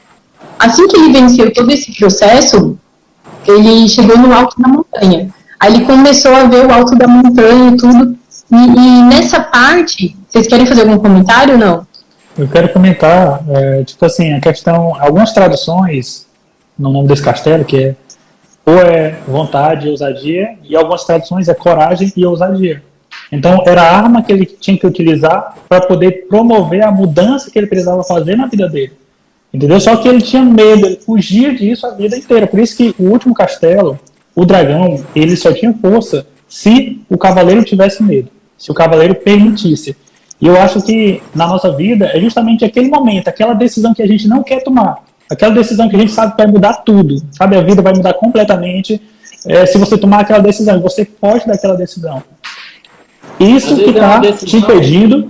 Assim que ele venceu todo esse processo, ele chegou no alto da montanha. Aí ele começou a ver o alto da montanha e tudo. E nessa parte, vocês querem fazer algum comentário ou não? Eu quero comentar, tipo assim, a questão, algumas traduções no nome desse castelo, que ou é vontade e ousadia, e algumas traduções é coragem e ousadia. Então, era a arma que ele tinha que utilizar para poder promover a mudança que ele precisava fazer na vida dele. Entendeu? Só que ele tinha medo, ele fugia disso a vida inteira. Por isso que o último castelo, o dragão, ele só tinha força se o cavaleiro tivesse medo, se o cavaleiro permitisse. E eu acho que na nossa vida é justamente aquele momento, aquela decisão que a gente não quer tomar, aquela decisão que a gente sabe que vai mudar tudo, sabe? A vida vai mudar completamente se você tomar aquela decisão, você foge daquela decisão. Isso que está te impedindo.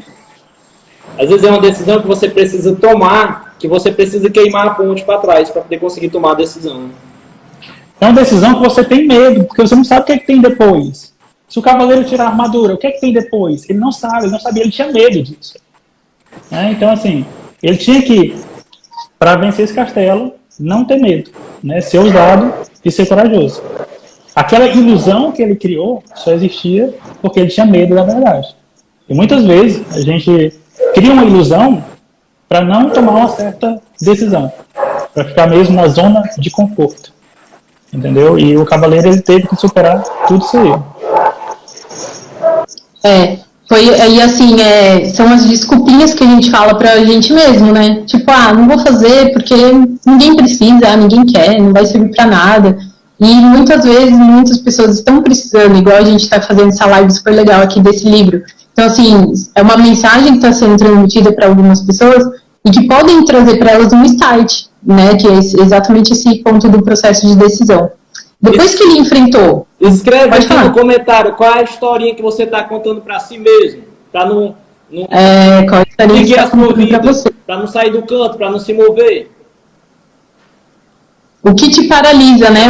Às vezes é uma decisão que você precisa tomar, que você precisa queimar a ponte para trás para poder conseguir tomar a decisão. É uma decisão que você tem medo, porque você não sabe o que é que tem depois. Se o cavaleiro tirar a armadura, o que é que tem depois? Ele não sabe, ele não sabia, ele tinha medo disso. Então, assim, ele tinha que, para vencer esse castelo, não ter medo, né? Ser ousado e ser corajoso. Aquela ilusão que ele criou só existia porque ele tinha medo da verdade. E muitas vezes a gente cria uma ilusão para não tomar uma certa decisão, para ficar mesmo na zona de conforto. Entendeu? E o cavaleiro ele teve que superar tudo isso aí. Foi assim, são as desculpinhas que a gente fala pra gente mesmo, né? Tipo, não vou fazer porque ninguém precisa, ninguém quer, não vai servir pra nada. E muitas vezes, muitas pessoas estão precisando, igual a gente está fazendo essa live super legal aqui desse livro. Então, assim, é uma mensagem que está sendo transmitida para algumas pessoas e que podem trazer para elas um insight, né? Que é exatamente esse ponto do processo de decisão. Depois que ele enfrentou... Escreve aqui no comentário qual é a historinha que você está contando para si mesmo, para não qual a historinha seguir que a sua vida, você. para não sair do canto, para não se mover. O que te paralisa, né?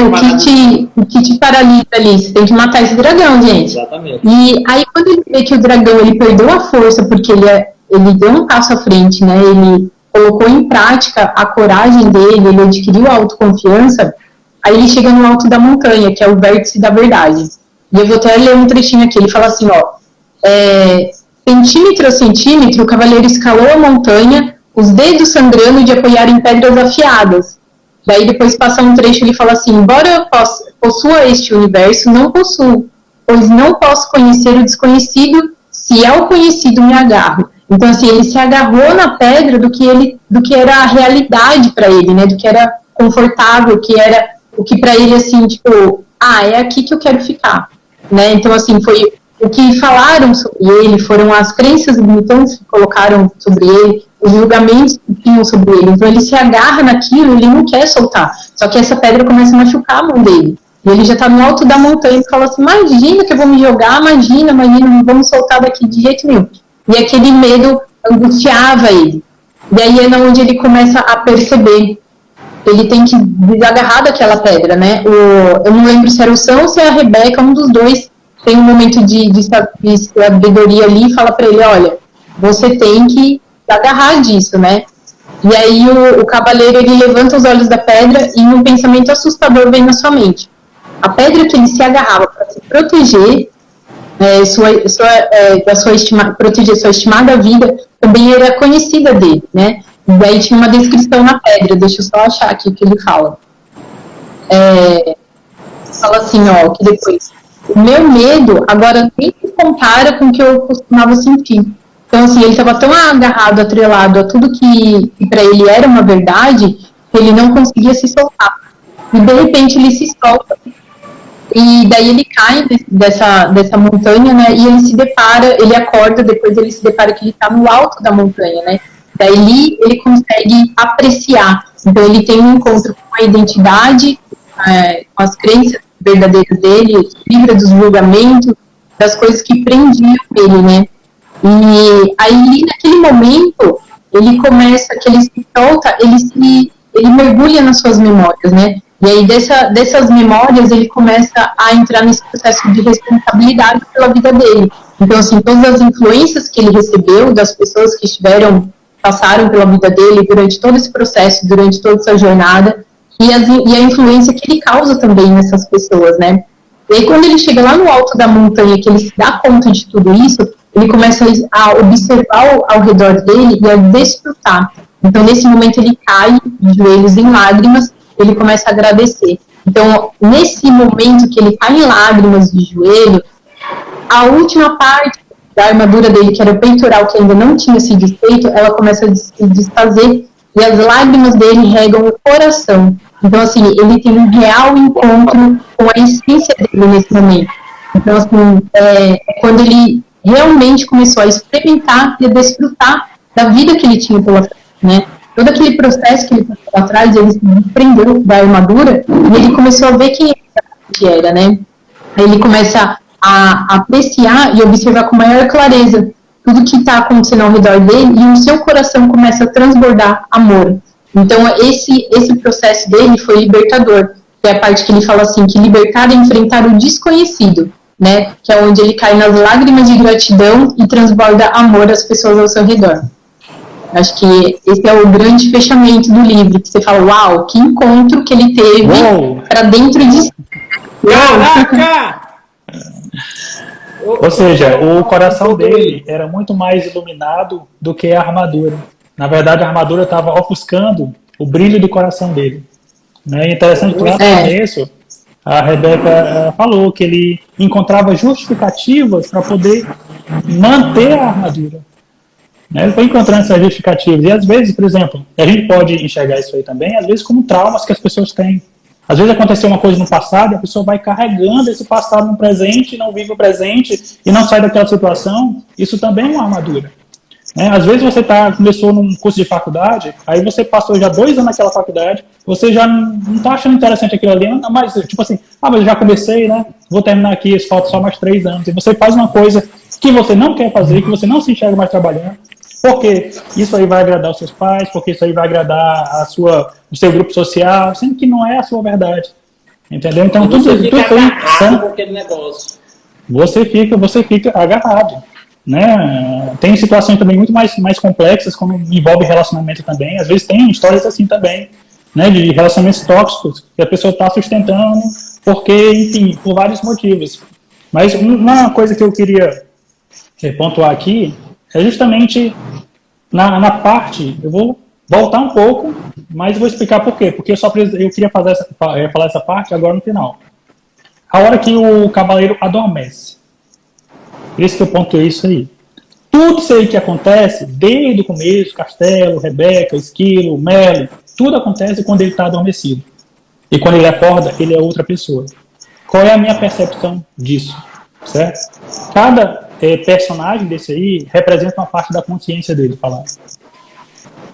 O que te paralisa ali? Você tem que matar esse dragão, gente. Exatamente. E aí, quando ele vê que o dragão ele perdeu a força, porque ele deu um passo à frente, né? Ele colocou em prática a coragem dele, ele adquiriu a autoconfiança, aí ele chega no alto da montanha, que é o vértice da verdade. E eu vou até ler um trechinho aqui, ele fala assim, centímetro a centímetro, o cavaleiro escalou a montanha, os dedos sangrando de apoiar em pedras afiadas. Daí depois passa um trecho, ele fala assim, embora eu possua este universo, não possuo, pois não posso conhecer o desconhecido, se ao conhecido me agarro. Então, assim, ele se agarrou na pedra do que era a realidade para ele, né, do que era confortável, que era o que para ele, assim, tipo, é aqui que eu quero ficar, né, então, assim, foi o que falaram sobre ele foram as crenças limitantes que colocaram sobre ele, os julgamentos que tinham sobre ele. Então ele se agarra naquilo, ele não quer soltar. Só que essa pedra começa a machucar a mão dele. E ele já está no alto da montanha e fala assim, imagina que eu vou me jogar, imagina, não vamos soltar daqui de jeito nenhum. E aquele medo angustiava ele. E aí é onde ele começa a perceber. Ele tem que desagarrar daquela pedra, né? Eu não lembro se era o Sam ou se é a Rebeca, um dos dois tem um momento de sabedoria ali e fala para ele, olha, você tem que agarrar disso, né? E aí o cavaleiro, ele levanta os olhos da pedra e um pensamento assustador vem na sua mente. A pedra que ele se agarrava para se proteger, proteger sua estimada vida, também era conhecida dele, né? E daí tinha uma descrição na pedra, deixa eu só achar aqui o que ele fala. Fala assim, ó, que depois, o meu medo agora nem se compara com o que eu costumava sentir. Então, assim, ele estava tão agarrado, atrelado a tudo que para ele era uma verdade, que ele não conseguia se soltar. E, de repente, ele se solta. E daí ele cai dessa montanha, né, e ele se depara, ele acorda, depois ele se depara que ele está no alto da montanha, né. Daí ele consegue apreciar. Então, ele tem um encontro com a identidade, com as crenças verdadeiras dele, livra dos julgamentos, das coisas que prendiam ele, né. E aí, naquele momento, ele começa, que ele se solta, ele mergulha nas suas memórias, né? E aí, dessas memórias, ele começa a entrar nesse processo de responsabilidade pela vida dele. Então, assim, todas as influências que ele recebeu das pessoas que passaram pela vida dele durante todo esse processo, durante toda essa jornada, e a influência que ele causa também nessas pessoas, né? E aí, quando ele chega lá no alto da montanha, que ele se dá conta de tudo isso, ele começa a observar ao redor dele e a desfrutar. Então, nesse momento, ele cai de joelhos em lágrimas, ele começa a agradecer. Então, nesse momento que ele cai em lágrimas de joelho, a última parte da armadura dele, que era o peitoral, que ainda não tinha se desfeito, ela começa a se desfazer e as lágrimas dele regam o coração. Então, assim, ele tem um real encontro com a essência dele nesse momento. Então, assim, quando ele realmente começou a experimentar e a desfrutar da vida que ele tinha pela frente, né? Todo aquele processo que ele passou lá atrás, ele se desprendeu da armadura e ele começou a ver quem ele realmente era, né? Aí ele começa a apreciar e observar com maior clareza tudo que está acontecendo ao redor dele e o seu coração começa a transbordar amor. Então, esse processo dele foi libertador, que é a parte que ele fala assim, que libertar é enfrentar o desconhecido, né? Que é onde ele cai nas lágrimas de gratidão e transborda amor às pessoas ao seu redor. Acho que esse é o grande fechamento do livro, que você fala, uau, que encontro que ele teve para dentro de si. Caraca! Ou seja, o coração dele era muito mais iluminado do que a armadura. Na verdade, a armadura estava ofuscando o brilho do coração dele. Né? É interessante que lá no começo, a Rebeca falou que ele encontrava justificativas para poder manter a armadura. Ele foi encontrando essas justificativas. E às vezes, por exemplo, a gente pode enxergar isso aí também, às vezes como traumas que as pessoas têm. Às vezes aconteceu uma coisa no passado e a pessoa vai carregando esse passado no presente, não vive o presente e não sai daquela situação. Isso também é uma armadura. Às vezes você começou num curso de faculdade, aí você passou já 2 anos naquela faculdade, você já não está achando interessante aquilo ali, mas tipo assim, mas eu já comecei, né? Vou terminar aqui, falta só mais 3 anos. E você faz uma coisa que você não quer fazer, que você não se enxerga mais trabalhando, porque isso aí vai agradar os seus pais, porque isso aí vai agradar o seu grupo social, sendo que não é a sua verdade. Entendeu? Então, tudo isso aí com aquele negócio. Você fica agarrado. Né? Tem situações também muito mais complexas, como envolve relacionamento também. Às vezes tem histórias assim também, né? De relacionamentos tóxicos que a pessoa está sustentando, porque, enfim, por vários motivos. Mas uma coisa que eu queria pontuar aqui é justamente na parte, eu vou voltar um pouco, mas vou explicar por quê. Porque eu queria falar essa parte agora no final. A hora que o cavaleiro adormece. Por isso que eu pontuei isso aí. Tudo isso aí que acontece, desde o começo, Castelo, Rebeca, Esquilo, Merlin, tudo acontece quando ele está adormecido. E quando ele acorda, ele é outra pessoa. Qual é a minha percepção disso? certo? Cada personagem desse aí representa uma parte da consciência dele, falando.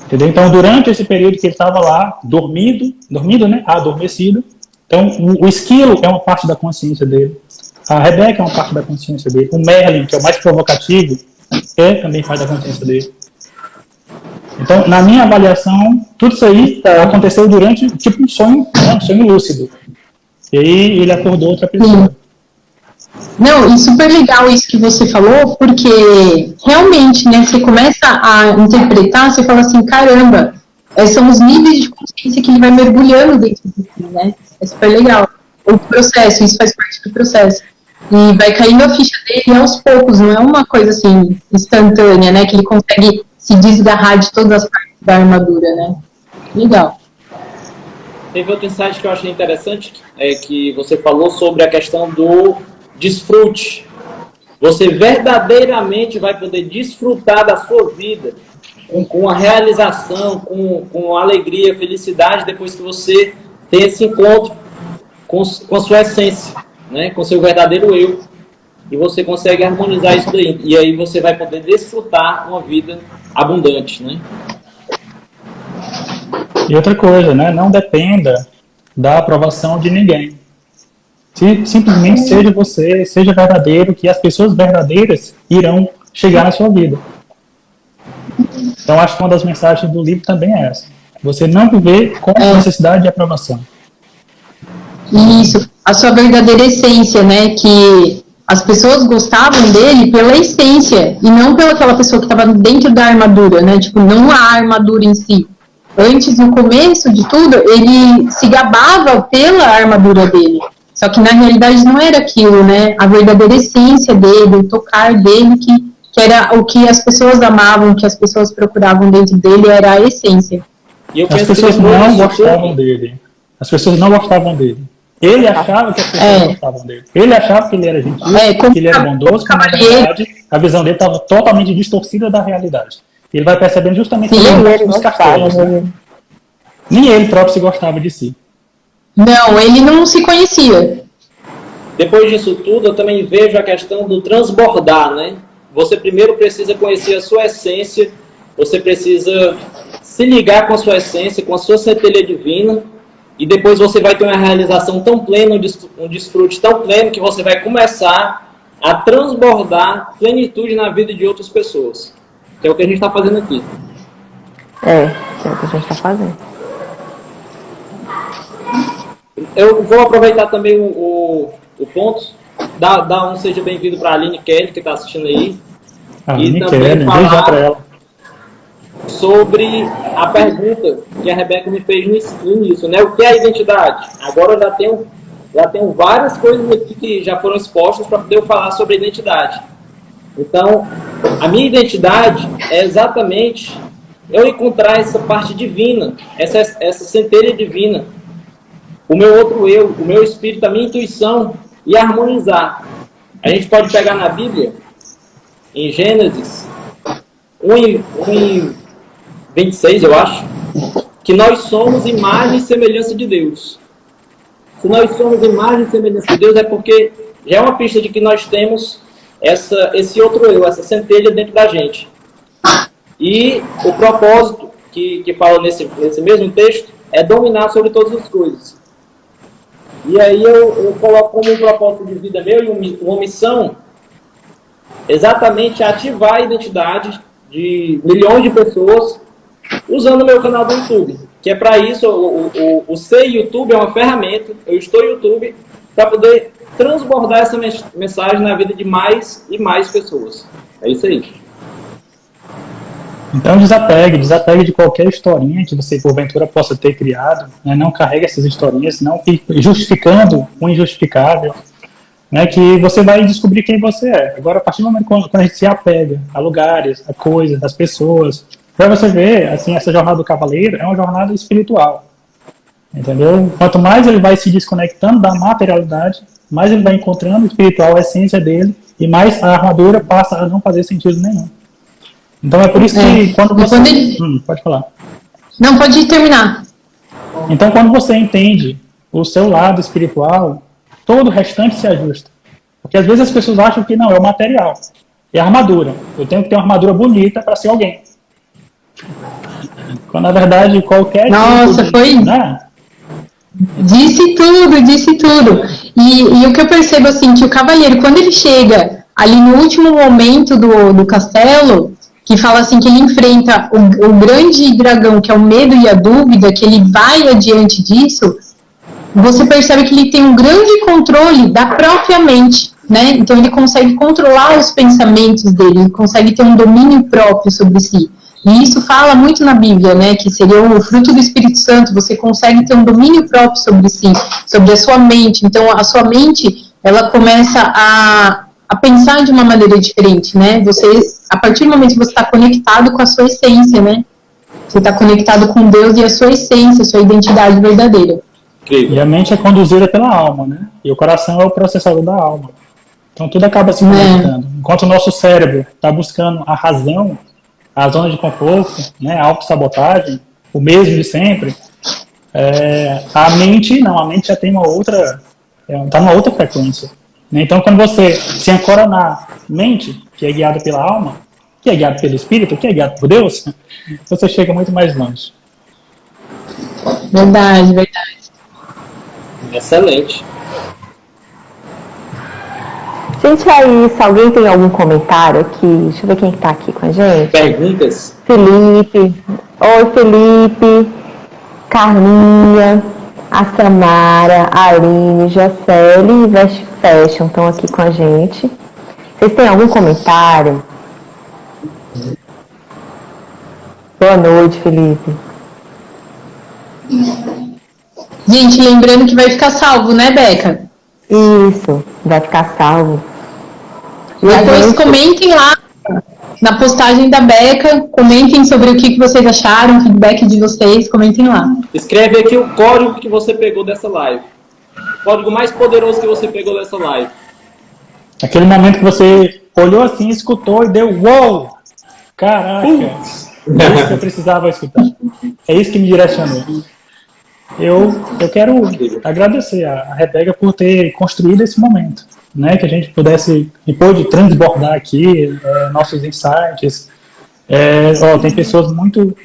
Entendeu? Então, durante esse período que ele estava lá, dormindo, né? Adormecido. Então, o esquilo é uma parte da consciência dele. A Rebeca é uma parte da consciência dele. O Merlin, que é o mais provocativo, é também parte da consciência dele. Então, na minha avaliação, tudo isso aí aconteceu durante, tipo, um sonho lúcido. E aí ele acordou outra pessoa. Não, e super legal isso que você falou, porque realmente, né, você começa a interpretar, você fala assim, caramba, são os níveis de consciência que ele vai mergulhando dentro de si, né? É super legal. O processo, isso faz parte do processo. E vai caindo a ficha dele aos poucos, não é uma coisa assim, instantânea, né, que ele consegue se desgarrar de todas as partes da armadura, né? Legal. Teve outro insight que eu achei interessante, que você falou sobre a questão do desfrute. Você verdadeiramente vai poder desfrutar da sua vida com a realização, com alegria, felicidade, depois que você tem esse encontro com a sua essência, né? Com o seu verdadeiro eu. E você consegue harmonizar isso daí. E aí você vai poder desfrutar uma vida abundante, né? E outra coisa, né? Não dependa da aprovação de ninguém. Simplesmente seja você, seja verdadeiro, que as pessoas verdadeiras irão chegar na sua vida. Então, acho que uma das mensagens do livro também é essa. Você não viver com necessidade de aprovação. Isso, a sua verdadeira essência, né? Que as pessoas gostavam dele pela essência e não pela aquela pessoa que estava dentro da armadura, né? Tipo, não a armadura em si. Antes, no começo de tudo, ele se gabava pela armadura dele. Só que na realidade não era aquilo, né? A verdadeira essência dele, o tocar dele, que era o que as pessoas amavam, que as pessoas procuravam dentro dele, era a essência. E as pessoas não gostavam dele. As pessoas não gostavam dele. Ele achava que as pessoas gostavam dele. Ele achava que ele era gentil, que ele era bondoso, mas na verdade a visão dele estava totalmente distorcida da realidade. Ele vai percebendo justamente nos castelos. Né? Nem ele próprio se gostava de si. Não, ele não se conhecia. Depois disso tudo, eu também vejo a questão do transbordar, né? Você primeiro precisa conhecer a sua essência, você precisa se ligar com a sua essência, com a sua centelha divina, e depois você vai ter uma realização tão plena, um desfrute tão pleno, que você vai começar a transbordar plenitude na vida de outras pessoas. Que é o que a gente está fazendo aqui. É o que a gente está fazendo. Eu vou aproveitar também o ponto, dar um seja bem-vindo para a Aline Kelly, que está assistindo aí. E também falar sobre a pergunta que a Rebeca me fez no início, né? O que é a identidade? Agora eu já tenho várias coisas aqui que já foram expostas para poder eu falar sobre a identidade. Então, a minha identidade é exatamente eu encontrar essa parte divina, essa centelha divina, o meu outro eu, o meu espírito, a minha intuição, e harmonizar. A gente pode pegar na Bíblia, em Gênesis 1:26, eu acho, que nós somos imagem e semelhança de Deus. Se nós somos imagem e semelhança de Deus, é porque já é uma pista de que nós temos esse outro eu, essa centelha dentro da gente. E o propósito que fala nesse mesmo texto é dominar sobre todas as coisas. E aí eu coloco como um propósito de vida meu e uma missão exatamente ativar a identidade de milhões de pessoas usando o meu canal do YouTube. Que é para isso, o ser YouTube é uma ferramenta, eu estou no YouTube para poder transbordar essa mensagem na vida de mais e mais pessoas. É isso aí. Então desapegue de qualquer historinha que você porventura possa ter criado, né? Não carregue essas historinhas, não fique justificando o injustificável, né? Que você vai descobrir quem você é. Agora, a partir do momento quando a gente se apega a lugares, a coisas, às pessoas, para você ver, assim, essa jornada do cavaleiro é uma jornada espiritual, entendeu? Quanto mais ele vai se desconectando da materialidade, mais ele vai encontrando o espiritual, a essência dele, e mais a armadura passa a não fazer sentido nenhum. Então é por isso que quando você... pode falar. Não, pode terminar. Então quando você entende o seu lado espiritual, todo o restante se ajusta. Porque às vezes as pessoas acham que não, é o material, é a armadura. Eu tenho que ter uma armadura bonita para ser alguém. Quando na verdade qualquer Nossa, tipo de, foi... né? Disse tudo, disse tudo. E o que eu percebo, assim, que o cavaleiro, quando ele chega ali no último momento do castelo, que fala assim, que ele enfrenta o grande dragão, que é o medo e a dúvida, que ele vai adiante disso, você percebe que ele tem um grande controle da própria mente, né? Então ele consegue controlar os pensamentos dele, ele consegue ter um domínio próprio sobre si. E isso fala muito na Bíblia, né, que seria o fruto do Espírito Santo, você consegue ter um domínio próprio sobre si, sobre a sua mente. Então, a sua mente, ela começa a pensar de uma maneira diferente, né? Você, a partir do momento que você está conectado com a sua essência, né? Você está conectado com Deus e a sua essência, a sua identidade verdadeira. E a mente é conduzida pela alma, né? E o coração é o processador da alma. Então, tudo acaba se conectando. Enquanto o nosso cérebro está buscando a razão, a zona de conforto, né, a autossabotagem, o mesmo de sempre, a mente não, a mente já tem uma outra, está numa outra frequência. Né? Então, quando você se ancora na mente, que é guiada pela alma, que é guiada pelo Espírito, que é guiada por Deus, você chega muito mais longe. Verdade, verdade. Excelente. Gente, é isso. Alguém tem algum comentário aqui? Deixa eu ver quem está aqui com a gente. Perguntas? Felipe. Oi, Felipe. Carminha. A Samara, a Aline, Jocely e Vest Fashion estão aqui com a gente. Vocês têm algum comentário? Boa noite, Felipe. Gente, lembrando que vai ficar salvo, né, Beca? Isso, vai ficar salvo. Depois comentem lá na postagem da Beca, comentem sobre o que vocês acharam, o feedback de vocês, comentem lá. Escreve aqui o código que você pegou dessa live. O código mais poderoso que você pegou dessa live. Aquele momento que você olhou assim, escutou e deu uou! Caraca! É isso que eu precisava escutar. É isso que me direcionou. Eu quero agradecer a Rebeca por ter construído esse momento, né, que a gente pudesse e pôde transbordar aqui nossos insights. Tem pessoas muito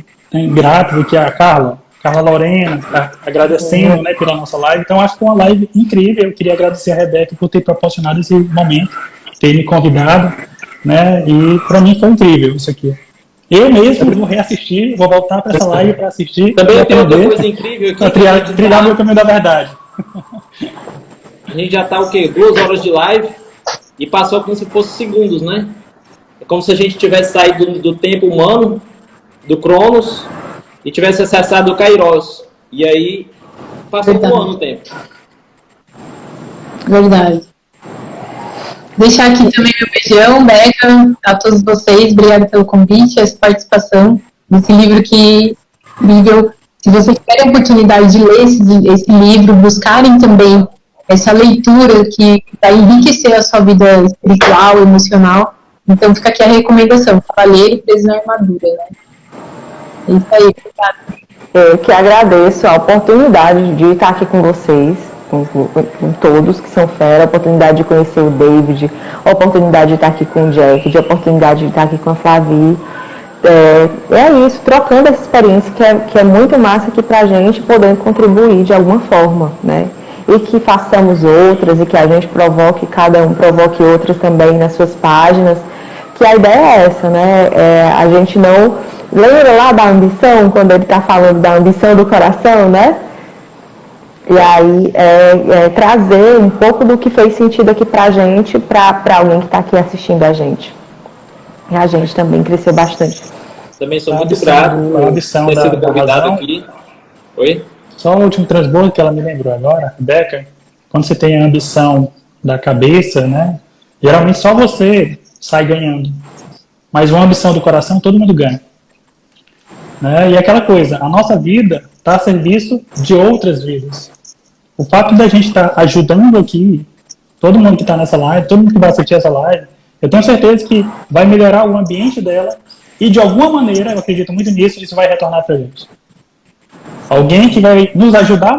gratas aqui, a Carla Lorena, tá agradecendo, né, pela nossa live. Então, acho que foi uma live incrível. Eu queria agradecer a Rebeca por ter proporcionado esse momento, ter me convidado, né, e para mim foi incrível isso aqui. Eu mesmo vou reassistir, vou voltar para essa live para assistir. Também tem outra coisa incrível aqui. Para trilhar meu caminho da verdade. A gente já está, 2 horas de live e passou como se fosse segundos, né? É como se a gente tivesse saído do tempo humano, do Cronos, e tivesse acessado o Kairos. E aí, passou voando o tempo. Verdade. Deixar aqui também meu beijão, Beca, a todos vocês. Obrigada pelo convite, essa participação nesse livro que incrível. Se vocês tiverem a oportunidade de ler esse livro, buscarem também essa leitura que vai enriquecer a sua vida espiritual, emocional. Então fica aqui a recomendação, Cavaleiro Preso na Armadura. Né? É isso aí, obrigada. Eu que agradeço a oportunidade de estar aqui com vocês, com todos que são fera, a oportunidade de conhecer o David, a oportunidade de estar aqui com o Jack, a oportunidade de estar aqui com a Flavi. É isso, trocando essa experiência que é muito massa aqui pra gente, podendo contribuir de alguma forma, né? E que façamos outras, e que a gente provoque, cada um provoque outras também nas suas páginas, que a ideia é essa, né? A gente não... Lembra lá da ambição, quando ele está falando da ambição do coração, né? E aí, trazer um pouco do que fez sentido aqui pra gente, pra alguém que está aqui assistindo a gente. E a gente também cresceu bastante. Também sou muito grato por ter sido convidado aqui. Oi? Só o último transbordo que ela me lembrou agora, Beca, quando você tem a ambição da cabeça, né? Geralmente só você sai ganhando. Mas uma ambição do coração, todo mundo ganha. Né? E aquela coisa, a nossa vida está a serviço de outras vidas. O fato da gente estar ajudando aqui, todo mundo que está nessa live, todo mundo que vai assistir essa live, eu tenho certeza que vai melhorar o ambiente dela e, de alguma maneira, eu acredito muito nisso, isso vai retornar para a gente. Alguém que vai nos ajudar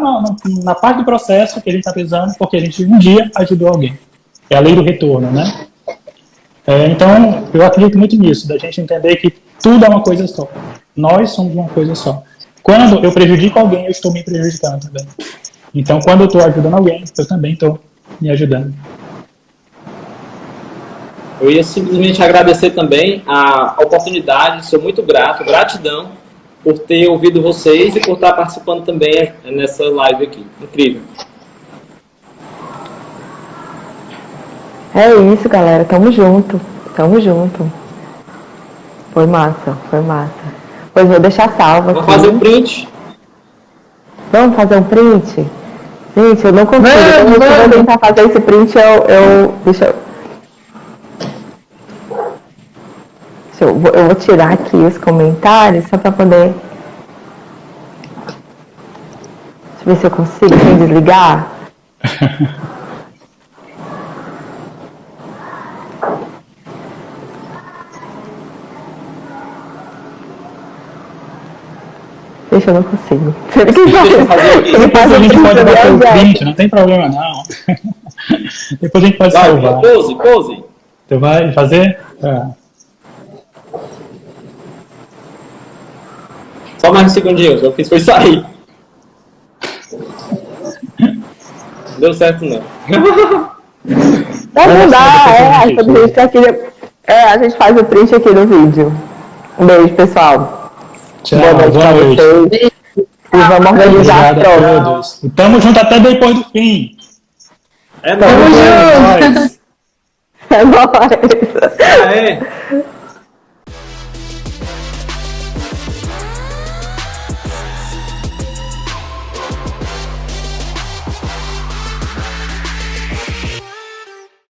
na parte do processo que a gente está precisando, porque a gente um dia ajudou alguém. É a lei do retorno, né? Então, eu acredito muito nisso, da gente entender que tudo é uma coisa só. Nós somos uma coisa só. Quando eu prejudico alguém, eu estou me prejudicando também. Então, quando eu estou ajudando alguém, eu também estou me ajudando. Eu ia simplesmente agradecer também a oportunidade, sou muito grato, gratidão por ter ouvido vocês e por estar participando também nessa live aqui. Incrível. É isso, galera. Tamo junto. Tamo junto. Foi massa, foi massa. Pois vou deixar salvo aqui. Vamos fazer um print. Vamos fazer um print? Gente, eu não consigo. Vamos, Eu vou tentar fazer esse print, eu vou tirar aqui os comentários só para poder... Deixa eu ver se eu consigo sem desligar. Deixa, eu não consigo. Depois a gente pode bater o print, não tem problema não. Depois a gente pode salvar. Pose. Você vai fazer? Só mais um segundinho, eu fiz foi sair. Não deu certo não. Não dá, a gente faz o print aqui no vídeo. Um beijo, pessoal. Tchau, Boa noite pra vocês. E vamos organizar as provas. Tamo junto até depois do fim. É Tamo nóis. junto. É nóis. É.